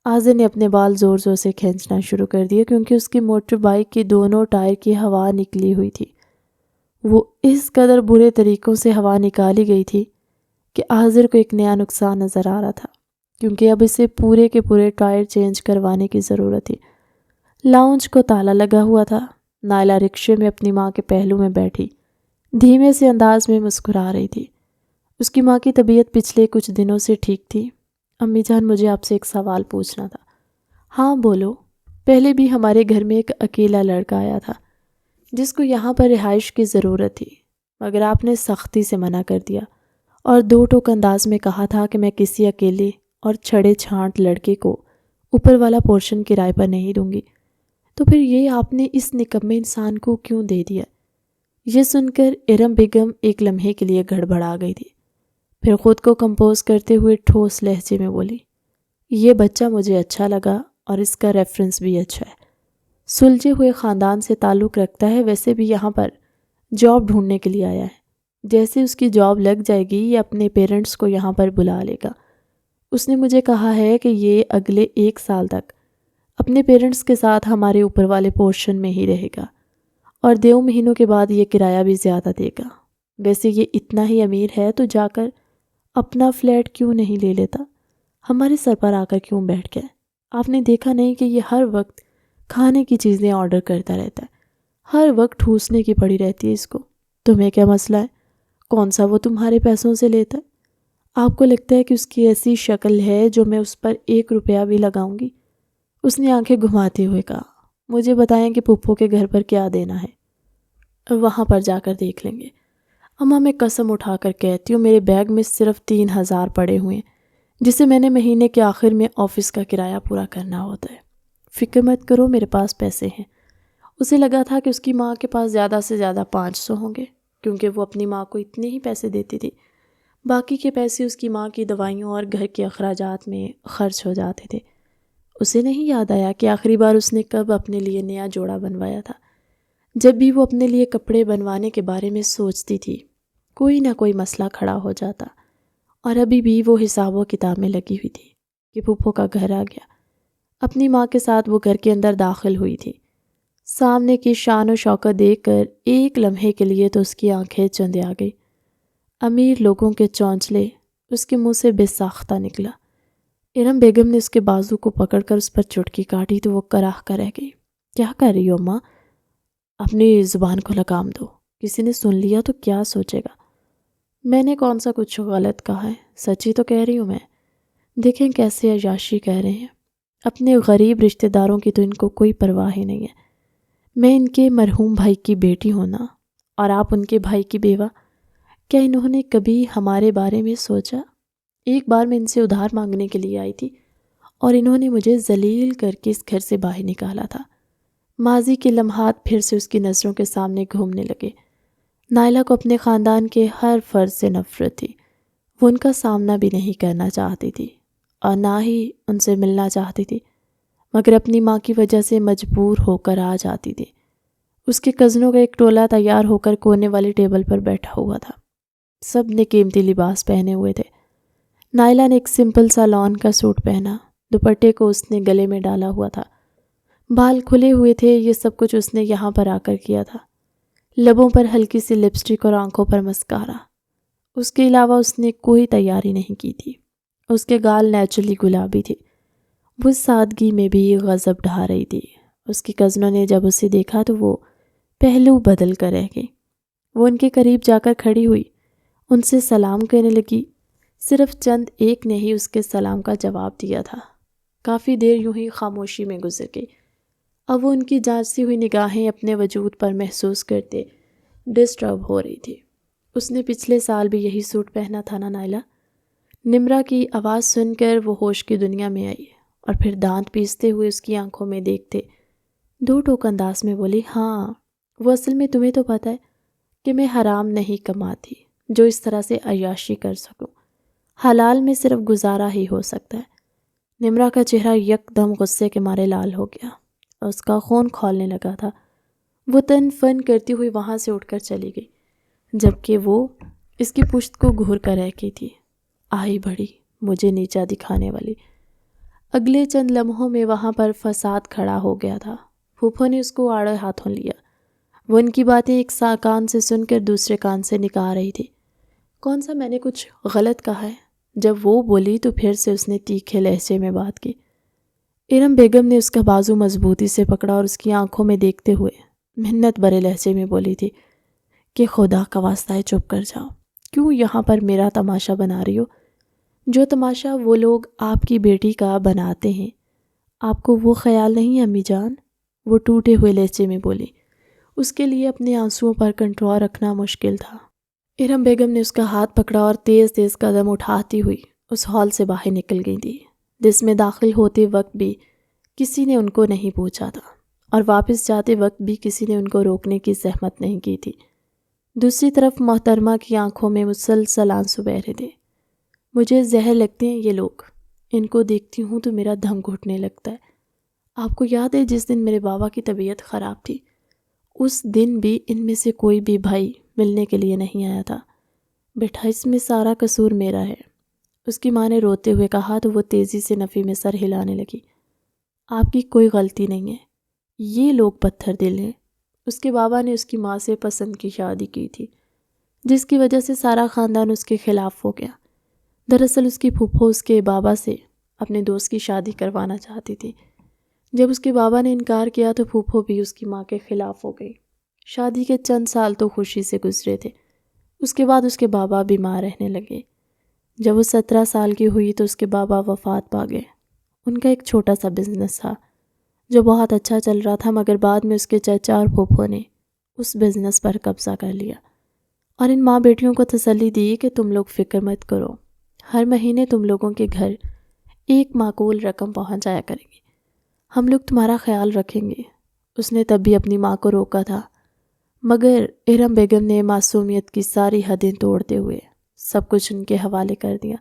عاضر نے اپنے بال زور زور سے کھینچنا شروع کر دیا کیونکہ اس کی موٹر بائک کی دونوں ٹائر کی ہوا نکلی ہوئی تھی۔ وہ اس قدر برے طریقوں سے ہوا نکالی گئی تھی کہ عاضر کو ایک نیا نقصان نظر آ رہا تھا، کیونکہ اب اسے پورے کے پورے ٹائر چینج کروانے کی ضرورت تھی۔ لاؤنج کو تالا لگا ہوا تھا۔ نائلہ رکشے میں اپنی ماں کے پہلو میں بیٹھی دھیمے سے انداز میں مسکرا رہی تھی۔ اس کی ماں کی طبیعت پچھلے کچھ دنوں سے ٹھیک تھی۔ امی جان، مجھے آپ سے ایک سوال پوچھنا تھا۔ ہاں بولو۔ پہلے بھی ہمارے گھر میں ایک اکیلا لڑکا آیا تھا جس کو یہاں پر رہائش کی ضرورت تھی، مگر آپ نے سختی سے منع کر دیا اور دو ٹوک انداز میں کہا تھا کہ میں کسی اکیلے اور چھڑے چھانٹ لڑکے کو اوپر والا پورشن کرائے پر نہیں دوں گی، تو پھر یہ آپ نے اس نکمے انسان کو کیوں دے دیا؟ یہ سن کر ارم بیگم ایک لمحے کے لیے گڑبڑا گئی تھی، پھر خود کو کمپوز کرتے ہوئے ٹھوس لہجے میں بولی، یہ بچہ مجھے اچھا لگا اور اس کا ریفرنس بھی اچھا ہے، سلجھے ہوئے خاندان سے تعلق رکھتا ہے، ویسے بھی یہاں پر جاب ڈھونڈنے کے لیے آیا ہے۔ جیسے اس کی جاب لگ جائے گی یہ اپنے پیرنٹس کو یہاں پر بلا لے گا۔ اس نے مجھے کہا ہے کہ یہ اگلے 1 سال تک اپنے پیرنٹس کے ساتھ ہمارے اوپر والے پورشن میں ہی رہے گا، اور 2 مہینوں کے بعد یہ کرایہ بھی زیادہ دے گا۔ ویسے یہ اتنا ہی امیر ہے تو جا کر اپنا فلیٹ کیوں نہیں لے لیتا؟ ہمارے سر پر آ کر کیوں بیٹھ گیا؟ آپ نے دیکھا نہیں کہ یہ ہر وقت کھانے کی چیزیں آرڈر کرتا رہتا ہے، ہر وقت ٹھوسنے کی پڑی رہتی ہے اس کو۔ تمہیں کیا مسئلہ ہے؟ کون سا وہ تمہارے پیسوں سے لیتا ہے؟ آپ کو لگتا ہے کہ اس کی ایسی شکل ہے جو میں اس پر 1 روپیہ بھی لگاؤں گی؟ اس نے آنکھیں گھماتے ہوئے کہا، مجھے بتائیں کہ پھپھو کے گھر پر کیا دینا ہے، وہاں پر جا کر دیکھ لیں گے۔ اماں میں قسم اٹھا کر کہتی ہوں میرے بیگ میں صرف 3,000 پڑے ہوئے ہیں، جسے میں نے مہینے کے آخر میں آفس کا کرایہ پورا کرنا ہوتا ہے۔ فکر مت کرو، میرے پاس پیسے ہیں۔ اسے لگا تھا کہ اس کی ماں کے پاس زیادہ سے زیادہ 500 ہوں گے، کیونکہ وہ اپنی ماں کو اتنے ہی پیسے دیتی تھی۔ باقی کے پیسے اس کی ماں کی دوائیوں اور گھر کے اخراجات میں خرچ ہو جاتے تھے۔ اسے نہیں یاد آیا کہ آخری بار اس نے کب اپنے لیے نیا جوڑا بنوایا تھا۔ جب بھی وہ اپنے لیے کپڑے بنوانے کے بارے میں سوچتی تھی، کوئی نہ کوئی مسئلہ کھڑا ہو جاتا، اور ابھی بھی وہ حساب و کتاب میں لگی ہوئی تھی کہ پھپھو کا گھر آ گیا۔ اپنی ماں کے ساتھ وہ گھر کے اندر داخل ہوئی تھی۔ سامنے کی شان و شوکت دیکھ کر ایک لمحے کے لیے تو اس کی آنکھیں چندے آ گئی۔ امیر لوگوں کے چونچلے اس کے منہ سے بے ساختہ نکلا۔ ارم بیگم نے اس کے بازو کو پکڑ کر اس پر چٹکی کاٹی تو وہ کراہ کر رہ گئی۔ کیا کر رہی ہو ماں؟ اپنی زبان کو لگام دو، کسی نے سن لیا تو کیا سوچے گا؟ میں نے کون سا کچھ غلط کہا ہے، سچی تو کہہ رہی ہوں میں۔ دیکھیں کیسے عیاشی کہہ رہے ہیں، اپنے غریب رشتہ داروں کی تو ان کو کوئی پرواہ ہی نہیں ہے۔ میں ان کے مرحوم بھائی کی بیٹی ہونا اور آپ ان کے بھائی کی بیوہ، کیا انہوں نے کبھی ہمارے بارے میں سوچا؟ ایک بار میں ان سے ادھار مانگنے کے لیے آئی تھی اور انہوں نے مجھے ذلیل کر کے اس گھر سے باہر نکالا تھا۔ ماضی کے لمحات پھر سے اس کی نظروں کے سامنے گھومنے لگے۔ نائلہ کو اپنے خاندان کے ہر فرد سے نفرت تھی۔ وہ ان کا سامنا بھی نہیں کرنا چاہتی تھی اور نہ ہی ان سے ملنا چاہتی تھی، مگر اپنی ماں کی وجہ سے مجبور ہو کر آ جاتی تھی۔ اس کے کزنوں کا ایک ٹولہ تیار ہو کر کونے والی ٹیبل پر بیٹھا ہوا تھا۔ سب نے قیمتی لباس پہنے ہوئے تھے۔ نائلہ نے ایک سمپل سا لان کا سوٹ پہنا، دوپٹے کو اس نے گلے میں ڈالا ہوا تھا، بال کھلے ہوئے تھے۔ یہ سب کچھ اس نے یہاں پر آ کر کیا تھا۔ لبوں پر ہلکی سی لپسٹک اور آنکھوں پر مسکارا۔ اس کے علاوہ اس نے کوئی تیاری نہیں کی تھی۔ اس کے گال نیچرلی گلابی تھے۔ وہ سادگی میں بھی غضب ڈھا رہی تھی۔ اس کی کزنوں نے جب اسے دیکھا تو وہ پہلو بدل کر رہ گئی۔ وہ ان کے قریب جا کر کھڑی ہوئی، ان سے سلام کرنے لگی۔ صرف چند ایک نے ہی اس کے سلام کا جواب دیا تھا۔ کافی دیر یوں ہی خاموشی میں گزر گئی۔ اب وہ ان کی جانچتی ہوئی نگاہیں اپنے وجود پر محسوس کرتے ڈسٹرب ہو رہی تھی۔ اس نے پچھلے سال بھی یہی سوٹ پہنا تھا نا نائلہ؟ نمرا کی آواز سن کر وہ ہوش کی دنیا میں آئی اور پھر دانت پیستے ہوئے اس کی آنکھوں میں دیکھتے دو ٹوک انداز میں بولی، ہاں وہ اصل میں تمہیں تو پتہ ہے کہ میں حرام نہیں کماتی جو اس طرح سے عیاشی کر سکوں۔ حلال میں صرف گزارا ہی ہو سکتا ہے۔ نمرا کا چہرہ یک دم غصے کے مارے لال ہو گیا اور اس کا خون کھولنے لگا تھا۔ وہ تن فن کرتی ہوئی وہاں سے اٹھ کر چلی گئی، جبکہ وہ اس کی پشت کو گھور کر رہ گئی تھی۔ آئی بڑی مجھے نیچا دکھانے والی۔ اگلے چند لمحوں میں وہاں پر فساد کھڑا ہو گیا تھا۔ پھوپھو نے اس کو آڑے ہاتھوں لیا۔ وہ ان کی باتیں ایک کان سے سن کر دوسرے کان سے نکال رہی تھی۔ کون سا میں نے کچھ غلط کہا ہے؟ جب وہ بولی تو پھر سے اس نے تیکھے لہجے میں بات کی۔ ارم بیگم نے اس کا بازو مضبوطی سے پکڑا اور اس کی آنکھوں میں دیکھتے ہوئے محنت بھرے لہجے میں بولی تھی کہ خدا کا واسطہ ہے چپ کر جاؤ، کیوں یہاں پر میرا تماشا بنا رہی ہو؟ جو تماشا وہ لوگ آپ کی بیٹی کا بناتے ہیں، آپ کو وہ خیال نہیں امی جان؟ وہ ٹوٹے ہوئے لہجے میں بولی۔ اس کے لیے اپنے آنسوؤں پر کنٹرول رکھنا مشکل تھا۔ ارم بیگم نے اس کا ہاتھ پکڑا اور تیز تیز قدم اٹھاتی ہوئی اس ہال سے باہر نکل گئی تھی، جس میں داخل ہوتے وقت بھی کسی نے ان کو نہیں پوچھا تھا اور واپس جاتے وقت بھی کسی نے ان کو روکنے کی زحمت نہیں کی تھی۔ دوسری طرف محترمہ کی آنکھوں میں مسلسل آنسو بہہ رہے تھے۔ مجھے زہر لگتے ہیں یہ لوگ، ان کو دیکھتی ہوں تو میرا دم گھٹنے لگتا ہے۔ آپ کو یاد ہے جس دن میرے بابا کی طبیعت خراب تھی، اس دن بھی ان میں سے کوئی بھی بھائی ملنے کے لیے نہیں آیا تھا۔ بیٹا اس میں سارا قصور میرا ہے، اس کی ماں نے روتے ہوئے کہا تو وہ تیزی سے نفی میں سر ہلانے لگی۔ آپ کی کوئی غلطی نہیں ہے، یہ لوگ پتھر دل ہیں۔ اس کے بابا نے اس کی ماں سے پسند کی شادی کی تھی، جس کی وجہ سے سارا خاندان اس کے خلاف ہو گیا۔ دراصل اس کی پھوپھو اس کے بابا سے اپنے دوست کی شادی کروانا چاہتی تھی۔ جب اس کے بابا نے انکار کیا تو پھوپھو بھی اس کی ماں کے خلاف ہو گئی۔ شادی کے چند سال تو خوشی سے گزرے تھے۔ اس کے بعد اس کے بابا بیمار رہنے لگے۔ جب وہ 17 سال کی ہوئی تو اس کے بابا وفات پا گئے۔ ان کا ایک چھوٹا سا بزنس تھا جو بہت اچھا چل رہا تھا، مگر بعد میں اس کے چچا اور پھوپھو نے اس بزنس پر قبضہ کر لیا اور ان ماں بیٹیوں کو تسلی دی کہ تم لوگ فکر مت کرو، ہر مہینے تم لوگوں کے گھر ایک معقول رقم پہنچ جایا کرے گی، ہم لوگ تمہارا خیال رکھیں گے۔ اس نے تب بھی اپنی ماں کو روکا تھا، مگر ارم بیگم نے معصومیت کی ساری حدیں توڑتے ہوئے سب کچھ ان کے حوالے کر دیا،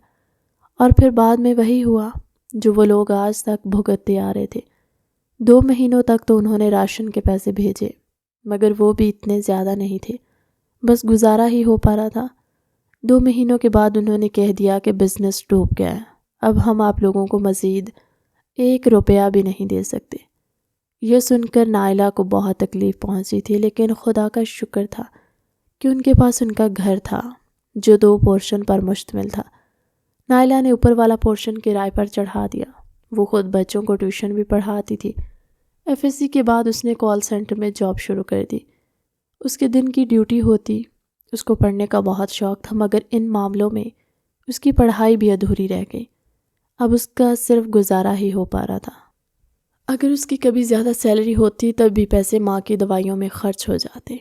اور پھر بعد میں وہی ہوا جو وہ لوگ آج تک بھگتتے آ رہے تھے۔ 2 مہینوں تک تو انہوں نے راشن کے پیسے بھیجے، مگر وہ بھی اتنے زیادہ نہیں تھے، بس گزارا ہی ہو پا رہا تھا۔ 2 مہینوں کے بعد انہوں نے کہہ دیا کہ بزنس ڈوب گیا ہے، اب ہم آپ لوگوں کو مزید 1 روپیہ بھی نہیں دے سکتے۔ یہ سن کر نائلہ کو بہت تکلیف پہنچی تھی، لیکن خدا کا شکر تھا کہ ان کے پاس ان کا گھر تھا جو 2 پورشن پر مشتمل تھا۔ نائلہ نے اوپر والا پورشن کرائے پر چڑھا دیا، وہ خود بچوں کو ٹیوشن بھی پڑھاتی تھی۔ FSC کے بعد اس نے کال سینٹر میں جاب شروع کر دی۔ اس کے دن کی ڈیوٹی ہوتی، اس کو پڑھنے کا بہت شوق تھا، مگر ان معاملوں میں اس کی پڑھائی بھی ادھوری رہ گئی۔ اب اس کا صرف گزارا ہی ہو پا رہا تھا۔ اگر اس کی کبھی زیادہ سیلری ہوتی تب بھی پیسے ماں کی دوائیوں میں خرچ ہو جاتے۔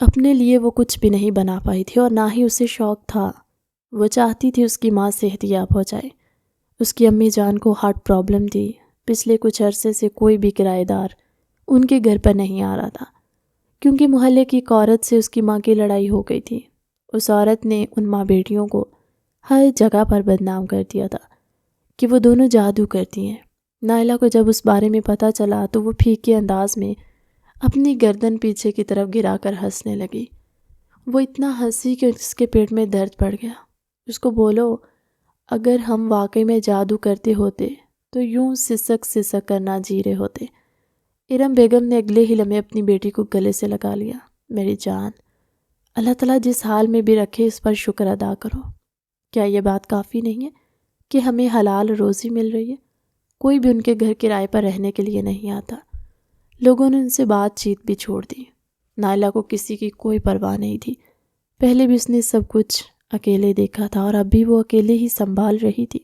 اپنے لیے وہ کچھ بھی نہیں بنا پائی تھی، اور نہ ہی اسے شوق تھا۔ وہ چاہتی تھی اس کی ماں صحت یاب ہو جائے۔ اس کی امی جان کو ہارٹ پرابلم تھی، پچھلے کچھ عرصے سے کوئی بھی کرایہ دار ان کے گھر پر نہیں آ رہا تھا، کیونکہ محلے کی ایک عورت سے اس کی ماں کی لڑائی ہو گئی تھی۔ اس عورت نے ان ماں بیٹیوں کو ہر جگہ پر بدنام کر دیا تھا کہ وہ دونوں جادو کرتی ہیں۔ نائلہ کو جب اس بارے میں پتہ چلا تو وہ پھیکے انداز میں اپنی گردن پیچھے کی طرف گرا کر ہنسنے لگی۔ وہ اتنا ہنسی کہ اس کے پیٹ میں درد پڑ گیا۔ اس کو بولو، اگر ہم واقعی میں جادو کرتے ہوتے تو یوں سسک سسک کرنا جی رہے ہوتے۔ ارم بیگم نے اگلے ہی لمحے اپنی بیٹی کو گلے سے لگا لیا۔ میری جان، اللہ تعالیٰ جس حال میں بھی رکھے اس پر شکر ادا کرو۔ کیا یہ بات کافی نہیں ہے کہ ہمیں حلال روزی مل رہی ہے؟ کوئی بھی ان کے گھر کرائے پر رہنے کے لیے نہیں آتا۔ لوگوں نے ان سے بات چیت بھی چھوڑ دی۔ نائلہ کو کسی کی کوئی پرواہ نہیں تھی۔ پہلے بھی اس نے سب کچھ اکیلے دیکھا تھا، اور اب بھی وہ اکیلے ہی سنبھال رہی تھی۔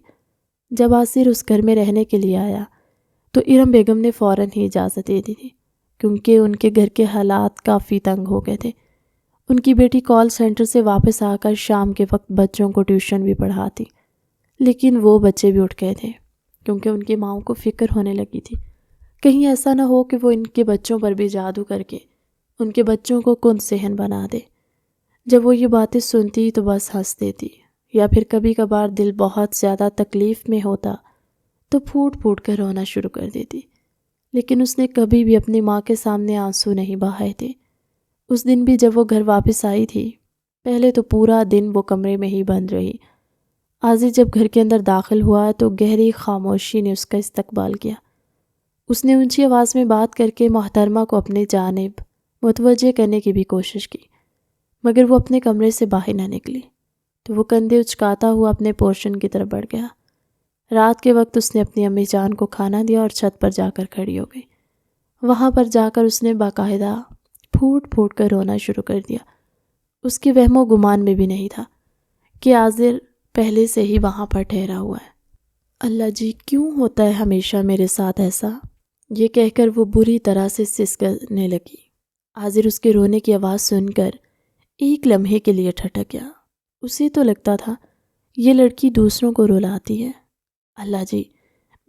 جب آصر اس گھر میں رہنے کے لیے آیا تو ارم بیگم نے فوراً ہی اجازت دے دی تھی، کیونکہ ان کے گھر کے حالات کافی تنگ ہو گئے تھے۔ ان کی بیٹی کال سینٹر سے واپس آ کر شام کے وقت بچوں کو ٹیوشن بھی پڑھاتی، لیکن وہ بچے بھی اٹھ گئے تھے، کیونکہ ان کی ماؤں کو فکر ہونے لگی تھی کہیں ایسا نہ ہو کہ وہ ان کے بچوں پر بھی جادو کر کے ان کے بچوں کو کن صحن بنا دے۔ جب وہ یہ باتیں سنتی تو بس ہنس دیتی، یا پھر کبھی کبھار دل بہت زیادہ تکلیف میں ہوتا تو پھوٹ پھوٹ کر رونا شروع کر دیتی، لیکن اس نے کبھی بھی اپنی ماں کے سامنے آنسو نہیں بہائے تھے۔ اس دن بھی جب وہ گھر واپس آئی تھی، پہلے تو پورا دن وہ کمرے میں ہی بند رہی۔ عازر جب گھر کے اندر داخل ہوا تو گہری خاموشی نے اس کا استقبال کیا۔ اس نے اونچی آواز میں بات کر کے محترمہ کو اپنی جانب متوجہ کرنے کی بھی کوشش کی، مگر وہ اپنے کمرے سے باہر نہ نکلی، تو وہ کندھے اچکاتا ہوا اپنے پورشن کی طرف بڑھ گیا۔ رات کے وقت اس نے اپنی امی جان کو کھانا دیا اور چھت پر جا کر کھڑی ہو گئی۔ وہاں پر جا کر اس نے باقاعدہ پھوٹ پھوٹ کر رونا شروع کر دیا۔ اس کے وہم و گمان میں بھی نہیں تھا کہ عازر پہلے سے ہی وہاں پر ٹھہرا ہوا ہے۔ اللہ جی، کیوں ہوتا ہے ہمیشہ میرے ساتھ ایسا؟ یہ کہہ کر وہ بری طرح سے سسکنے لگی۔ عازر اس کے رونے کی آواز سن کر ایک لمحے کے لیے ٹھٹک گیا۔ اسے تو لگتا تھا یہ لڑکی دوسروں کو رلاتی ہے۔ اللہ جی،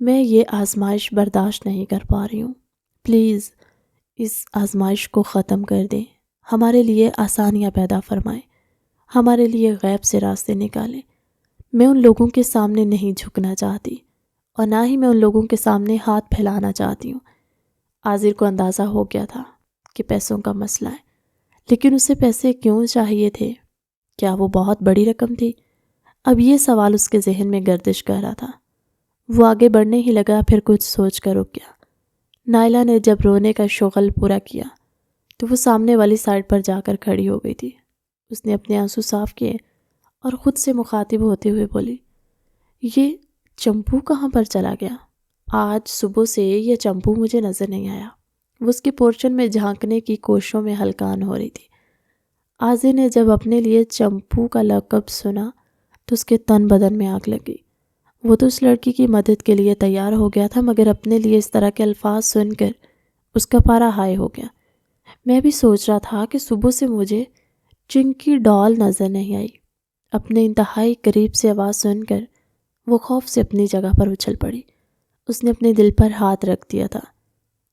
میں یہ آزمائش برداشت نہیں کر پا رہی ہوں، پلیز اس آزمائش کو ختم کر دیں، ہمارے لیے آسانیاں پیدا فرمائیں، ہمارے لیے غیب سے راستے نکالیں۔ میں ان لوگوں کے سامنے نہیں جھکنا چاہتی، اور نہ ہی میں ان لوگوں کے سامنے ہاتھ پھیلانا چاہتی ہوں۔ عازر کو اندازہ ہو گیا تھا کہ پیسوں کا مسئلہ ہے، لیکن اسے پیسے کیوں چاہیے تھے؟ کیا وہ بہت بڑی رقم تھی؟ اب یہ سوال اس کے ذہن میں گردش کر رہا تھا۔ وہ آگے بڑھنے ہی لگا، پھر کچھ سوچ کر رک گیا۔ نائلہ نے جب رونے کا شغل پورا کیا تو وہ سامنے والی سائڈ پر جا کر کھڑی ہو گئی تھی۔ اس نے اپنے آنسو صاف کیے اور خود سے مخاطب ہوتے ہوئے بولی، یہ چمپو کہاں پر چلا گیا؟ آج صبح سے یہ چمپو مجھے نظر نہیں آیا۔ وہ اس کے پورشن میں جھانکنے کی کوششوں میں ہلکان ہو رہی تھی۔ عازر نے جب اپنے لیے چمپو کا لقب سنا تو اس کے تن بدن میں آگ لگی۔ وہ تو اس لڑکی کی مدد کے لیے تیار ہو گیا تھا، مگر اپنے لیے اس طرح کے الفاظ سن کر اس کا پارا ہائی ہو گیا۔ میں بھی سوچ رہا تھا کہ صبح سے مجھے چنکی ڈال نظر نہیں آئی۔ اپنے انتہائی قریب سے آواز سن کر وہ خوف سے اپنی جگہ پر اچھل پڑی۔ اس نے اپنے دل پر ہاتھ رکھ دیا تھا۔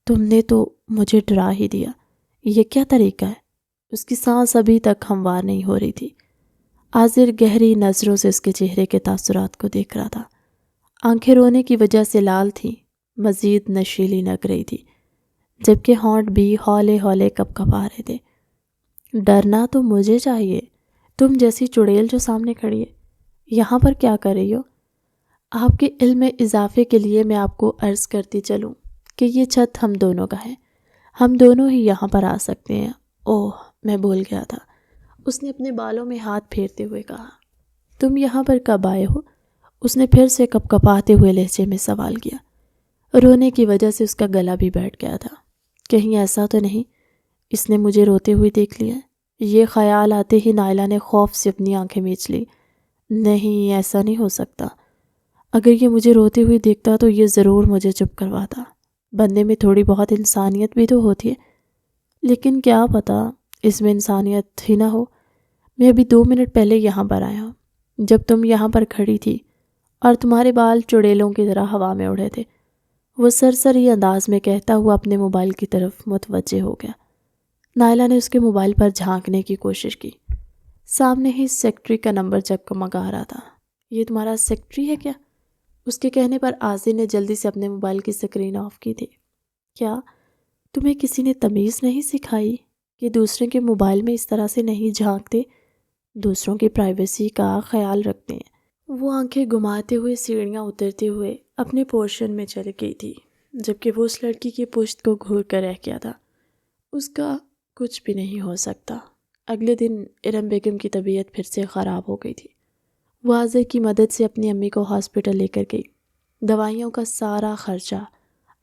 تم نے تو مجھے ڈرا ہی دیا، یہ کیا طریقہ ہے؟ اس کی سانس ابھی تک ہموار نہیں ہو رہی تھی۔ عاذر گہری نظروں سے اس کے چہرے کے تاثرات کو دیکھ رہا تھا۔ آنکھیں رونے کی وجہ سے لال تھیں، مزید نشیلی لگ رہی تھی، جبکہ ہونٹ بھی ہولے ہولے کپ کپا رہے تھے۔ ڈرنا تو مجھے چاہیے، تم جیسی چڑیل جو سامنے کھڑی ہے یہاں پر کیا کر رہی ہو؟ آپ کے علم میں اضافے کے لیے میں آپ کو عرض کرتی چلوں کہ یہ چھت ہم دونوں کا ہے، ہم دونوں ہی یہاں پر آ سکتے ہیں۔ اوہ، میں بھول گیا تھا، اس نے اپنے بالوں میں ہاتھ پھیرتے ہوئے کہا۔ تم یہاں پر کب آئے ہو؟ اس نے پھر سے کپ کپاتے ہوئے لہجے میں سوال کیا۔ رونے کی وجہ سے اس کا گلا بھی بیٹھ گیا تھا۔ کہیں ایسا تو نہیں اس نے مجھے روتے ہوئے دیکھ لیا؟ یہ خیال آتے ہی نائلہ نے خوف سے اپنی آنکھیں میچ لی۔ نہیں، ایسا نہیں ہو سکتا۔ اگر یہ مجھے روتے ہوئے دیکھتا تو یہ ضرور مجھے چپ کرواتا۔ بندے میں تھوڑی بہت انسانیت بھی تو ہوتی ہے، لیکن کیا پتا اس میں انسانیت ہی نہ ہو۔ میں ابھی 2 منٹ پہلے یہاں پر آیا ہوں، جب تم یہاں پر کھڑی تھی اور تمہارے بال چڑیلوں کی طرح ہوا میں اڑے تھے، وہ سرسری انداز میں کہتا ہوا اپنے موبائل کی طرف متوجہ ہو گیا۔ نائلہ نے اس کے موبائل پر جھانکنے کی کوشش کی۔ سامنے ہی سیکٹری کا نمبر جگمگا رہا تھا۔ یہ تمہارا سیکٹری ہے کیا؟ اس کے کہنے پر عاذر نے جلدی سے اپنے موبائل کی سکرین آف کی تھی۔ کیا تمہیں کسی نے تمیز نہیں سکھائی کہ دوسرے کے موبائل میں اس طرح سے نہیں جھانکتے، دوسروں کی پرائیویسی کا خیال رکھتے ہیں؟ وہ آنکھیں گھماتے ہوئے سیڑھیاں اترتے ہوئے اپنے پورشن میں چلی گئی تھی، جبکہ وہ اس لڑکی کی پشت کو گھور کر رہ گیا تھا۔ اس کا کچھ بھی نہیں ہو سکتا۔ اگلے دن ارم بیگم کی طبیعت پھر سے خراب ہو گئی تھی۔ وہ عاذر کی مدد سے اپنی امی کو ہاسپٹل لے کر گئی۔ دوائیوں کا سارا خرچہ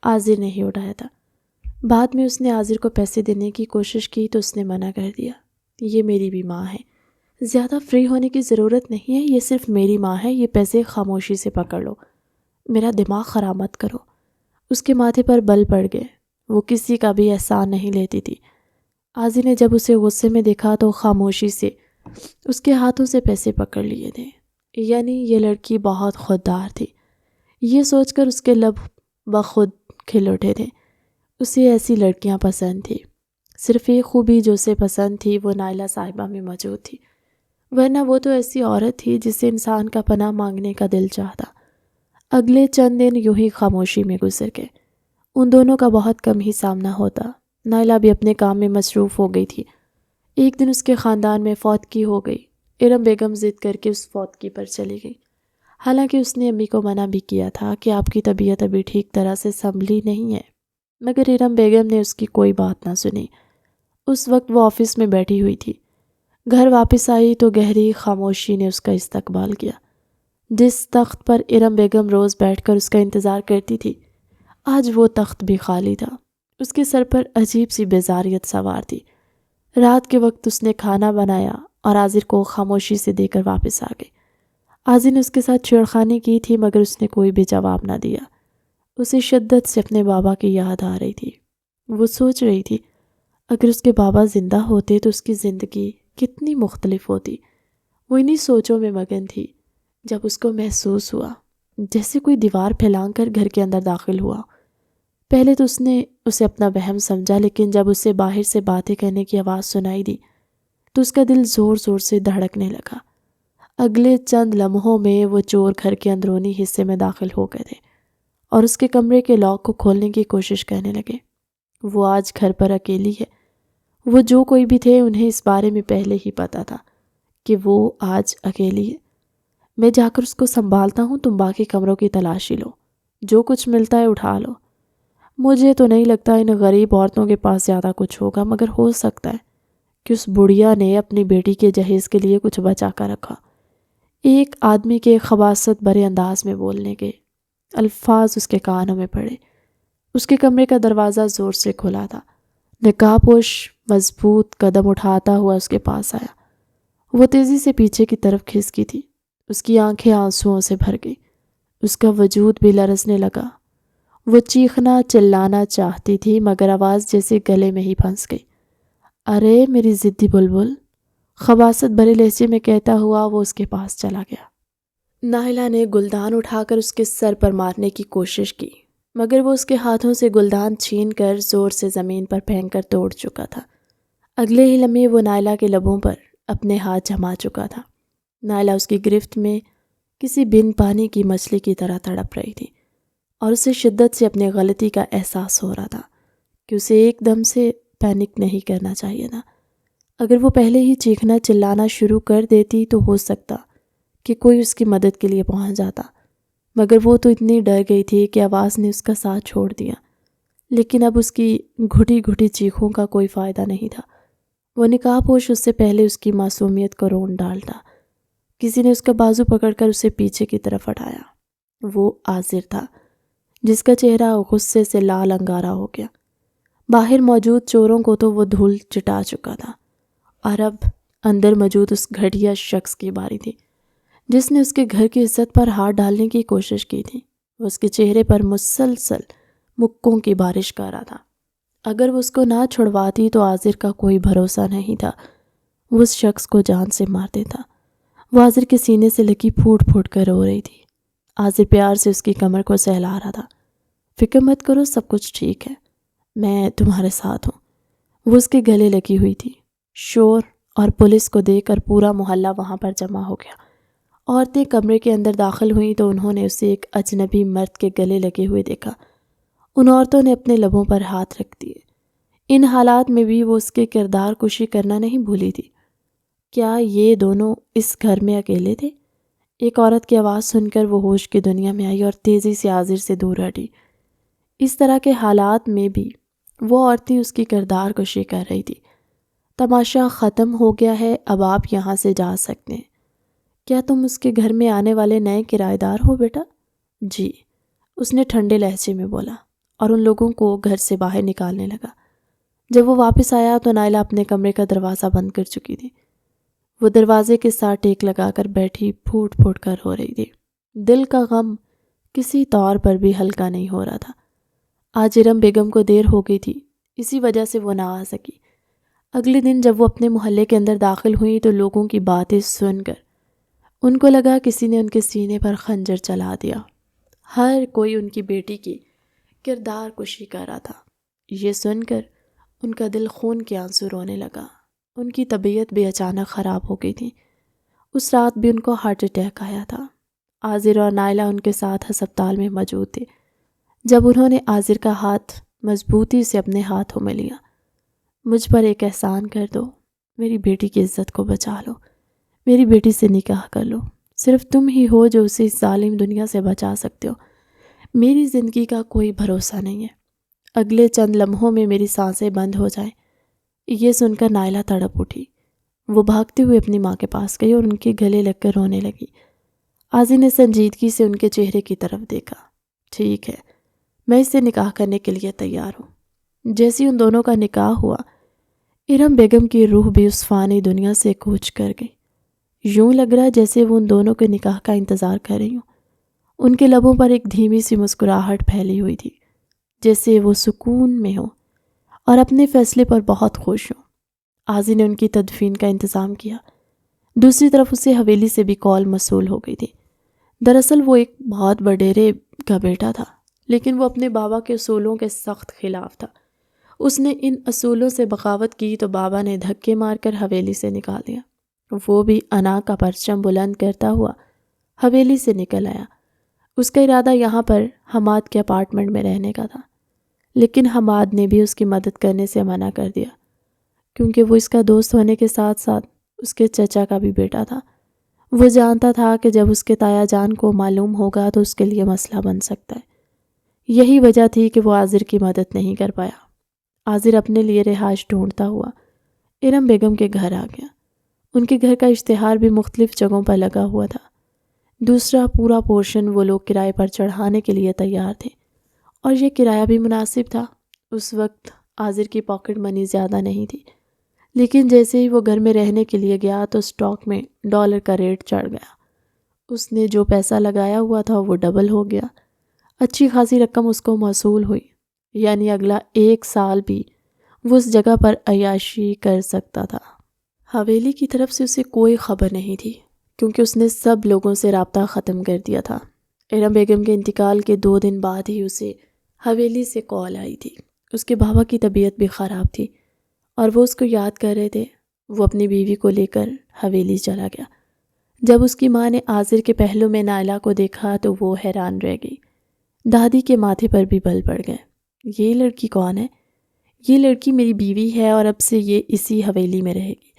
عاذر نے ہی اٹھایا تھا۔ بعد میں اس نے عاذر کو پیسے دینے کی کوشش کی تو اس نے منع کر دیا۔ یہ میری بھی ماں ہے، زیادہ فری ہونے کی ضرورت نہیں ہے، یہ صرف میری ماں ہے، یہ پیسے خاموشی سے پکڑ لو، میرا دماغ خراب مت کرو۔ اس کے ماتھے پر بل پڑ گئے، وہ کسی کا بھی احسان نہیں لیتی تھی۔ عاذر نے جب اسے غصے میں دیکھا تو خاموشی سے اس کے ہاتھوں سے پیسے پکڑ لیے تھے۔ یعنی یہ لڑکی بہت خوددار تھی، یہ سوچ کر اس کے لب بخود کھل اٹھے تھے۔ اسے ایسی لڑکیاں پسند تھی، صرف ایک خوبی جو اسے پسند تھی وہ نائلہ صاحبہ میں موجود تھی، ورنہ وہ تو ایسی عورت تھی جسے انسان کا پناہ مانگنے کا دل چاہتا۔ اگلے چند دن یوں ہی خاموشی میں گزر گئے۔ ان دونوں کا بہت کم ہی سامنا ہوتا۔ نائلہ بھی اپنے کام میں مصروف ہو گئی تھی۔ ایک دن اس کے خاندان میں فوتگی ہو گئی۔ ارم بیگم ضد کر کے اس فوتگی پر چلی گئی، حالانکہ اس نے امی کو منع بھی کیا تھا کہ آپ کی طبیعت ابھی ٹھیک طرح سے سنبھلی نہیں ہے، مگر ارم بیگم نے اس کی کوئی بات نہ سنی۔ اس وقت وہ آفس میں بیٹھی ہوئی تھی۔ گھر واپس آئی تو گہری خاموشی نے اس کا استقبال کیا۔ جس تخت پر ارم بیگم روز بیٹھ کر اس کا انتظار کرتی تھی، آج وہ تخت بھی خالی تھا۔ اس کے سر پر عجیب سی بیزاریت سوار تھی۔ رات کے وقت اس نے کھانا بنایا اور عاذر کو خاموشی سے دے کر واپس آ گئی۔ عاذر نے اس کے ساتھ چھیڑخانی کی تھی مگر اس نے کوئی بھی جواب نہ دیا۔ اسے شدت سے اپنے بابا کی یاد آ رہی تھی۔ وہ سوچ رہی تھی اگر اس کے بابا زندہ ہوتے تو اس کی زندگی کتنی مختلف ہوتی۔ وہ انہی سوچوں میں مگن تھی جب اس کو محسوس ہوا جیسے کوئی دیوار پھیلان کر گھر کے اندر داخل ہوا۔ پہلے تو اس نے اسے اپنا وہم سمجھا، لیکن جب اسے باہر سے باتیں کرنے کی آواز سنائی دی تو اس کا دل زور زور سے دھڑکنے لگا۔ اگلے چند لمحوں میں وہ چور گھر کے اندرونی حصے میں داخل ہو گئے تھے اور اس کے کمرے کے لاک کو کھولنے کی کوشش کرنے لگے۔ وہ آج گھر پر اکیلی ہے۔ وہ جو کوئی بھی تھے انہیں اس بارے میں پہلے ہی پتا تھا کہ وہ آج اکیلی ہے۔ میں جا کر اس کو سنبھالتا ہوں، تم باقی کمروں کی تلاشی لو، جو کچھ ملتا ہے اٹھا لو۔ مجھے تو نہیں لگتا ان غریب عورتوں کے پاس زیادہ کچھ ہوگا، مگر ہو سکتا ہے کہ اس بڑھیا نے اپنی بیٹی کے جہیز کے لیے کچھ بچا کر رکھا۔ ایک آدمی کے خباثت برے انداز میں بولنے کے الفاظ اس کے کانوں میں پڑے۔ اس کے کمرے کا دروازہ زور سے کھلا تھا۔ نقاب پوش مضبوط قدم اٹھاتا ہوا اس کے پاس آیا۔ وہ تیزی سے پیچھے کی طرف کھسکی تھی۔ اس کی آنکھیں آنسوؤں سے بھر گئی۔ اس کا وجود بھی لرزنے لگا۔ وہ چیخنا چلانا چاہتی تھی مگر آواز جیسے گلے میں ہی پھنس گئی۔ ارے میری ضدی بلبل، خباثت بھرے لہجے میں کہتا ہوا وہ اس کے پاس چلا گیا۔ نائلہ نے گلدان اٹھا کر اس کے سر پر مارنے کی کوشش کی مگر وہ اس کے ہاتھوں سے گلدان چھین کر زور سے زمین پر پھینک کر توڑ چکا تھا۔ اگلے ہی لمحے وہ نائلہ کے لبوں پر اپنے ہاتھ جما چکا تھا۔ نائلہ اس کی گرفت میں کسی بن پانی کی مچھلی کی طرح تڑپ رہی تھی اور اسے شدت سے اپنی غلطی کا احساس ہو رہا تھا کہ اسے ایک دم سے پینک نہیں کرنا چاہیے تھا۔ اگر وہ پہلے ہی چیخنا چلانا شروع کر دیتی تو ہو سکتا کہ کوئی اس کی مدد کے لیے پہنچ جاتا، مگر وہ تو اتنی ڈر گئی تھی کہ آواز نے اس کا ساتھ چھوڑ دیا۔ لیکن اب اس کی گھٹی گھٹی چیخوں کا کوئی فائدہ نہیں تھا۔ وہ نکاح پوش اس سے پہلے اس کی معصومیت کو رون ڈالتا۔ کسی نے اس کا بازو پکڑ کر اسے پیچھے کی طرف ہٹایا۔ وہ عازر تھا جس کا چہرہ غصے سے لال انگارا ہو گیا۔ باہر موجود چوروں کو تو وہ دھول چٹا چکا تھا اور اب اندر موجود اس گھٹیا شخص کی باری تھی جس نے اس کے گھر کی عزت پر ہاتھ ڈالنے کی کوشش کی تھی۔ وہ اس کے چہرے پر مسلسل مکوں کی بارش کر رہا تھا۔ اگر وہ اس کو نہ چھڑواتی تو عازر کا کوئی بھروسہ نہیں تھا، وہ اس شخص کو جان سے مار دیتا۔ وہ عازر کے سینے سے لگی پھوٹ پھوٹ کر رو رہی تھی۔ عازر پیار سے اس کی کمر کو سہلا رہا تھا۔ فکر مت کرو، سب کچھ ٹھیک ہے، میں تمہارے ساتھ ہوں۔ وہ اس کے گلے لگی ہوئی تھی۔ شور اور پولیس کو دیکھ کر پورا محلہ وہاں پر جمع ہو گیا۔ عورتیں کمرے کے اندر داخل ہوئیں تو انہوں نے اسے ایک اجنبی مرد کے گلے لگے ہوئے دیکھا۔ ان عورتوں نے اپنے لبوں پر ہاتھ رکھ دیے۔ ان حالات میں بھی وہ اس کے کردار کشی کرنا نہیں بھولی تھی۔ کیا یہ دونوں اس گھر میں اکیلے تھے؟ ایک عورت کی آواز سن کر وہ ہوش کی دنیا میں آئی اور تیزی سے عازر سے دور ہٹی۔ اس طرح کے حالات میں بھی وہ عورتیں اس کی کردار کشی کر رہی تھی۔ تماشا ختم ہو گیا ہے، اب آپ یہاں سے جا سکتے ہیں۔ کیا تم اس کے گھر میں آنے والے نئے کرایہ دار ہو بیٹا؟ جی، اس نے ٹھنڈے لہجے میں بولا اور ان لوگوں کو گھر سے باہر نکالنے لگا۔ جب وہ واپس آیا تو نائلہ اپنے کمرے کا دروازہ بند کر چکی تھی۔ وہ دروازے کے ساتھ ٹیک لگا کر بیٹھی پھوٹ پھوٹ کر رو رہی تھی۔ دل کا غم کسی طور پر بھی ہلکا نہیں ہو رہا تھا۔ آج ارم بیگم کو دیر ہو گئی تھی، اسی وجہ سے وہ نہ آ سکی۔ اگلے دن جب وہ اپنے محلے کے اندر داخل ہوئی تو لوگوں کی باتیں سن کر ان کو لگا کسی نے ان کے سینے پر خنجر چلا دیا۔ ہر کوئی ان کی بیٹی کی کردار کشی کر رہا تھا۔ یہ سن کر ان کا دل خون کے آنسو رونے لگا۔ ان کی طبیعت بھی اچانک خراب ہو گئی تھی۔ اس رات بھی ان کو ہارٹ اٹیک آیا تھا۔ عازر اور نائلہ ان کے ساتھ ہسپتال میں موجود تھے۔ جب انہوں نے عازر کا ہاتھ مضبوطی سے اپنے ہاتھوں میں لیا، مجھ پر ایک احسان کر دو، میری بیٹی کی عزت کو بچا لو، میری بیٹی سے نکاح کر لو، صرف تم ہی ہو جو اسے اس ظالم دنیا سے بچا سکتے ہو، میری زندگی کا کوئی بھروسہ نہیں ہے، اگلے چند لمحوں میں میری سانسیں بند ہو جائیں۔ یہ سن کر نائلہ تڑپ اٹھی۔ وہ بھاگتے ہوئے اپنی ماں کے پاس گئی اور ان کے گلے لگ کر رونے لگی۔ عازر نے سنجیدگی سے ان کے چہرے کی طرف دیکھا۔ ٹھیک ہے، میں اس سے نکاح کرنے کے لیے تیار ہوں۔ جیسی ان دونوں کا نکاح ہوا، ارم بیگم کی روح بھی اس فانی دنیا سے کوچ کر گئی۔ یوں لگ رہا جیسے وہ ان دونوں کے نکاح کا انتظار کر رہی ہوں۔ ان کے لبوں پر ایک دھیمی سی مسکراہٹ پھیلی ہوئی تھی، جیسے وہ سکون میں ہو اور اپنے فیصلے پر بہت خوش ہوں۔ عازر نے ان کی تدفین کا انتظام کیا۔ دوسری طرف اسے حویلی سے بھی کال موصول ہو گئی تھی۔ دراصل وہ ایک بہت وڈیرے کا بیٹا تھا، لیکن وہ اپنے بابا کے اصولوں کے سخت خلاف تھا۔ اس نے ان اصولوں سے بغاوت کی تو بابا نے دھکے مار کر حویلی سے نکال دیا۔ وہ بھی انا کا پرچم بلند کرتا ہوا حویلی سے نکل آیا۔ اس کا ارادہ یہاں پر حماد کے اپارٹمنٹ میں رہنے کا تھا، لیکن حماد نے بھی اس کی مدد کرنے سے منع کر دیا، کیونکہ وہ اس کا دوست ہونے کے ساتھ ساتھ اس کے چچا کا بھی بیٹا تھا۔ وہ جانتا تھا کہ جب اس کے تایا جان کو معلوم ہوگا تو اس کے لیے مسئلہ بن سکتا ہے۔ یہی وجہ تھی کہ وہ عازر کی مدد نہیں کر پایا۔ عازر اپنے لیے رہائش ڈھونڈتا ہوا ارم بیگم کے گھر آ گیا۔ ان کے گھر کا اشتہار بھی مختلف جگہوں پر لگا ہوا تھا۔ دوسرا پورا پورشن وہ لوگ کرائے پر چڑھانے کے لیے تیار تھے اور یہ کرایہ بھی مناسب تھا۔ اس وقت عازر کی پاکٹ منی زیادہ نہیں تھی، لیکن جیسے ہی وہ گھر میں رہنے کے لیے گیا تو اسٹاک میں ڈالر کا ریٹ چڑھ گیا۔ اس نے جو پیسہ لگایا ہوا تھا وہ ڈبل ہو گیا، اچھی خاصی رقم اس کو موصول ہوئی، یعنی اگلا 1 سال بھی وہ اس جگہ پر عیاشی کر سکتا تھا۔ حویلی کی طرف سے اسے کوئی خبر نہیں تھی کیونکہ اس نے سب لوگوں سے رابطہ ختم کر دیا تھا۔ ارم بیگم کے انتقال کے 2 دن بعد ہی اسے حویلی سے کال آئی تھی۔ اس کے بابا کی طبیعت بھی خراب تھی اور وہ اس کو یاد کر رہے تھے۔ وہ اپنی بیوی کو لے کر حویلی چلا گیا۔ جب اس کی ماں نے عاذر کے پہلو میں نائلہ کو دیکھا تو وہ حیران رہ گئی۔ دادی کے ماتھے پر بھی بل پڑ گئے۔ یہ لڑکی کون ہے؟ یہ لڑکی میری بیوی ہے اور اب سے یہ اسی حویلی میں رہے گی۔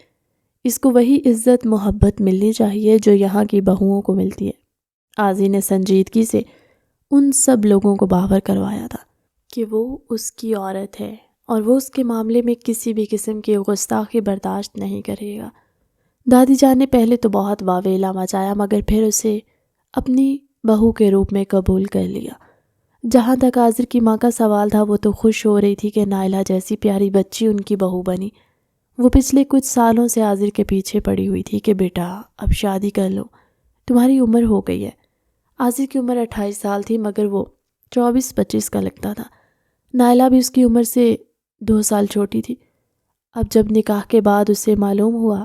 اس کو وہی عزت محبت ملنی چاہیے جو یہاں کی بہوؤں کو ملتی ہے۔ عاذر نے سنجیدگی سے ان سب لوگوں کو باور کروایا تھا کہ وہ اس کی عورت ہے اور وہ اس کے معاملے میں کسی بھی قسم کی گستاخی برداشت نہیں کرے گا۔ دادی جان نے پہلے تو بہت واویلا مچایا مگر پھر اسے اپنی بہو کے روپ میں قبول کر لیا۔ جہاں تک عاذر کی ماں کا سوال تھا وہ تو خوش ہو رہی تھی کہ نائلہ جیسی پیاری بچی ان کی بہو بنی۔ وہ پچھلے کچھ سالوں سے عاذر کے پیچھے پڑی ہوئی تھی کہ بیٹا اب شادی کر لو، تمہاری عمر ہو گئی ہے۔ عاذر کی عمر 28 سال تھی مگر وہ 24-25 کا لگتا تھا۔ نائلہ بھی اس کی عمر سے 2 سال چھوٹی تھی۔ اب جب نکاح کے بعد اسے معلوم ہوا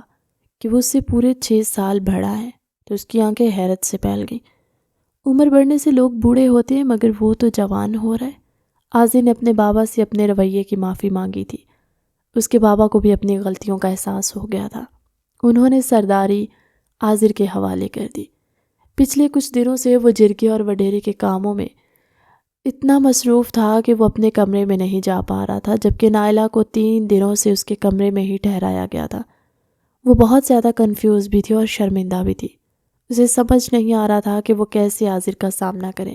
کہ وہ اس سے پورے 6 سال بڑا ہے تو اس کی آنکھیں حیرت سے پھیل گئیں۔ عمر بڑھنے سے لوگ بوڑھے ہوتے ہیں مگر وہ تو جوان ہو رہا ہے۔ عاذر نے اپنے بابا سے اپنے رویے کی معافی مانگی تھی۔ اس کے بابا کو بھی اپنی غلطیوں کا احساس ہو گیا تھا۔ انہوں نے سرداری عاذر کے حوالے کر دی۔ پچھلے کچھ دنوں سے وہ جرگے اور وڈیرے کے کاموں میں اتنا مصروف تھا کہ وہ اپنے کمرے میں نہیں جا پا رہا تھا، جبکہ نائلہ کو 3 دنوں سے اس کے کمرے میں ہی ٹھہرایا گیا تھا۔ وہ بہت زیادہ کنفیوز بھی تھی اور شرمندہ بھی تھی۔ اسے سمجھ نہیں آ رہا تھا کہ وہ کیسے عاذر کا سامنا کرے۔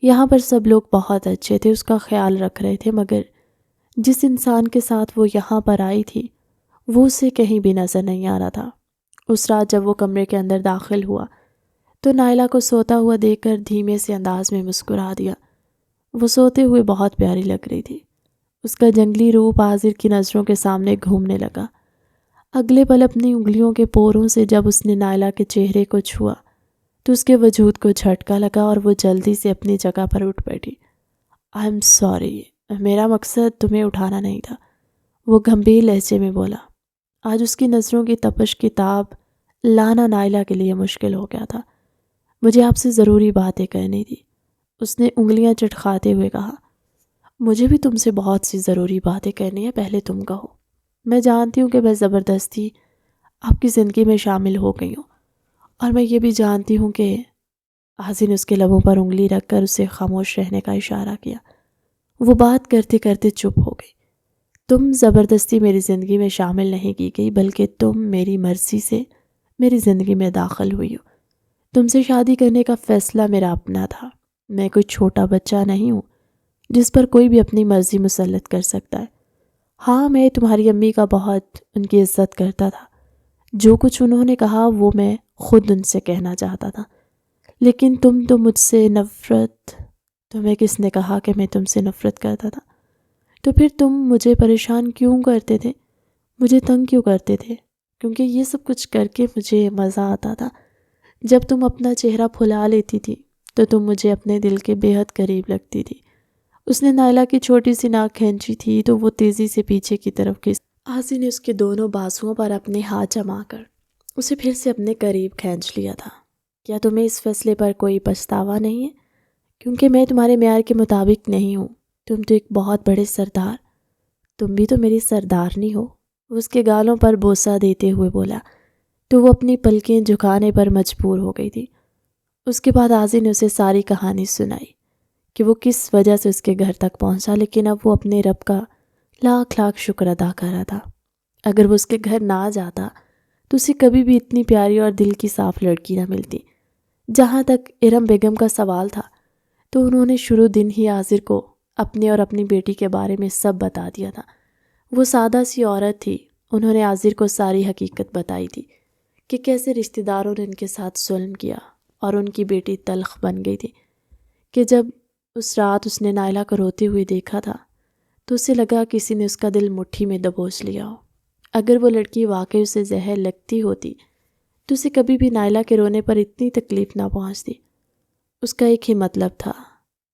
یہاں پر سب لوگ بہت اچھے تھے، اس کا خیال رکھ رہے تھے، مگر جس انسان کے ساتھ وہ یہاں پر آئی تھی وہ اسے کہیں بھی نظر نہیں آ رہا تھا۔ اس رات جب وہ کمرے کے اندر داخل ہوا تو نائلہ کو سوتا ہوا دیکھ کر دھیمے سے انداز میں مسکرا دیا۔ وہ سوتے ہوئے بہت پیاری لگ رہی تھی۔ اس کا جنگلی روپ عاذر کی نظروں کے سامنے گھومنے لگا۔ اگلے پل اپنی انگلیوں کے پوروں سے جب اس نے نائلہ کے چہرے کو چھوا تو اس کے وجود کو جھٹکا لگا اور وہ جلدی سے اپنی جگہ پر اٹھ بیٹھی۔ آئی ایم سوری، میرا مقصد تمہیں اٹھانا نہیں تھا، وہ گھمبیر لہجے میں بولا۔ آج اس کی نظروں کی تپش کی تاب لانا نائلہ کے لیے مشکل ہو گیا تھا۔ مجھے آپ سے ضروری باتیں کرنی تھی، اس نے انگلیاں چٹکھاتے ہوئے کہا۔ مجھے بھی تم سے بہت سی ضروری باتیں کرنی ہیں، پہلے تم کہو۔ میں جانتی ہوں کہ میں زبردستی آپ کی زندگی میں شامل ہو گئی ہوں، اور میں یہ بھی جانتی ہوں کہ عاذر نے اس کے لبوں پر انگلی رکھ کر اسے خاموش رہنے کا اشارہ کیا۔ وہ بات کرتے کرتے چپ ہو گئی۔ تم زبردستی میری زندگی میں شامل نہیں کی گئی بلکہ تم میری مرضی سے میری زندگی میں داخل ہوئی ہو۔ تم سے شادی کرنے کا فیصلہ میرا اپنا تھا۔ میں کوئی چھوٹا بچہ نہیں ہوں جس پر کوئی بھی اپنی مرضی مسلط کر سکتا ہے۔ ہاں، میں تمہاری امی کا بہت ان کی عزت کرتا تھا۔ جو کچھ انہوں نے کہا وہ میں خود ان سے کہنا چاہتا تھا، لیکن تم تو مجھ سے نفرت۔ تمہیں کس نے کہا کہ میں تم سے نفرت کرتا تھا؟ تو پھر تم مجھے پریشان کیوں کرتے تھے، مجھے تنگ کیوں کرتے تھے؟ کیونکہ یہ سب کچھ کر کے مجھے مزہ آتا تھا۔ جب تم اپنا چہرہ پھلا لیتی تھی تو تم مجھے اپنے دل کے بے حد قریب لگتی تھی۔ اس نے نائلہ کی چھوٹی سی ناک کھینچی تھی تو وہ تیزی سے پیچھے کی طرف گھسی۔ عاذر نے اس کے دونوں بازوؤں پر اپنے ہاتھ جما کر اسے پھر سے اپنے قریب کھینچ لیا تھا۔ کیا تمہیں اس فیصلے پر کوئی پچھتاوا نہیں ہے؟ کیونکہ میں تمہارے معیار کے مطابق نہیں ہوں۔ تم تو ایک بہت بڑے سردار، تم بھی تو میری سردارنی ہو، وہ اس کے گالوں پر بوسہ دیتے ہوئے بولا تو وہ اپنی پلکیں جھکانے پر مجبور ہو گئی تھی۔ اس کے بعد عاذر نے اسے ساری کہانی سنائی کہ وہ کس وجہ سے اس کے گھر تک پہنچا، لیکن اب وہ اپنے رب کا لاکھ لاکھ شکر ادا کر رہا تھا۔ اگر وہ اس کے گھر نہ جاتا تو اسے کبھی بھی اتنی پیاری اور دل کی صاف لڑکی نہ ملتی۔ جہاں تک ارم بیگم کا سوال تھا تو انہوں نے شروع دن ہی عاذر کو اپنے اور اپنی بیٹی کے بارے میں سب بتا دیا تھا۔ وہ سادہ سی عورت تھی، انہوں نے عاذر کو ساری حقیقت بتائی تھی کہ کیسے رشتہ داروں نے ان کے ساتھ ظلم کیا اور ان کی بیٹی تلخ بن گئی تھی، کہ جب اس رات اس نے نائلہ کو روتے ہوئے دیکھا تھا تو اسے لگا کسی نے اس کا دل مٹھی میں دبوچ لیا ہو۔ اگر وہ لڑکی واقعی اسے زہر لگتی ہوتی تو اسے کبھی بھی نائلہ کے رونے پر اتنی تکلیف نہ پہنچتی۔ اس کا ایک ہی مطلب تھا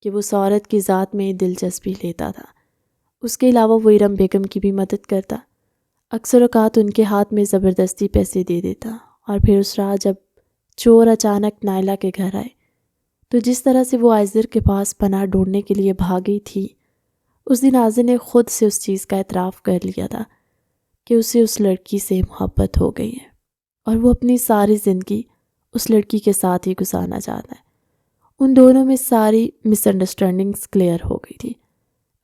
کہ وہ اس عورت کی ذات میں دلچسپی لیتا تھا۔ اس کے علاوہ وہ ارم بیگم کی بھی مدد کرتا، اکثر اوقات ان کے ہاتھ میں زبردستی پیسے دے دیتا، اور پھر اس رات جب چور اچانک نائلہ کے گھر آئے تو جس طرح سے وہ آئذر کے پاس پناہ ڈھونڈنے کے لیے بھاگی تھی، اس دن آئذر نے خود سے اس چیز کا اعتراف کر لیا تھا کہ اسے اس لڑکی سے محبت ہو گئی ہے اور وہ اپنی ساری زندگی اس لڑکی کے ساتھ ہی گزارنا چاہتا ہے۔ ان دونوں میں ساری مس انڈرسٹینڈنگز کلیئر ہو گئی تھی۔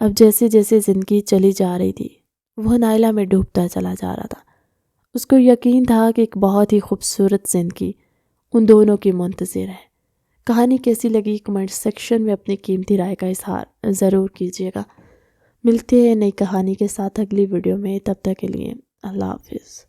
اب جیسے جیسے زندگی چلی جا رہی تھی وہ نائلہ میں ڈوبتا چلا جا رہا تھا۔ اس کو یقین تھا کہ ایک بہت ہی خوبصورت زندگی ان دونوں کی منتظر ہے۔ کہانی کیسی لگی کمنٹ سیکشن میں اپنی قیمتی رائے کا اظہار ضرور کیجیے گا۔ ملتے ہیں نئی کہانی کے ساتھ اگلی ویڈیو میں، تب تک کے لیے اللہ حافظ۔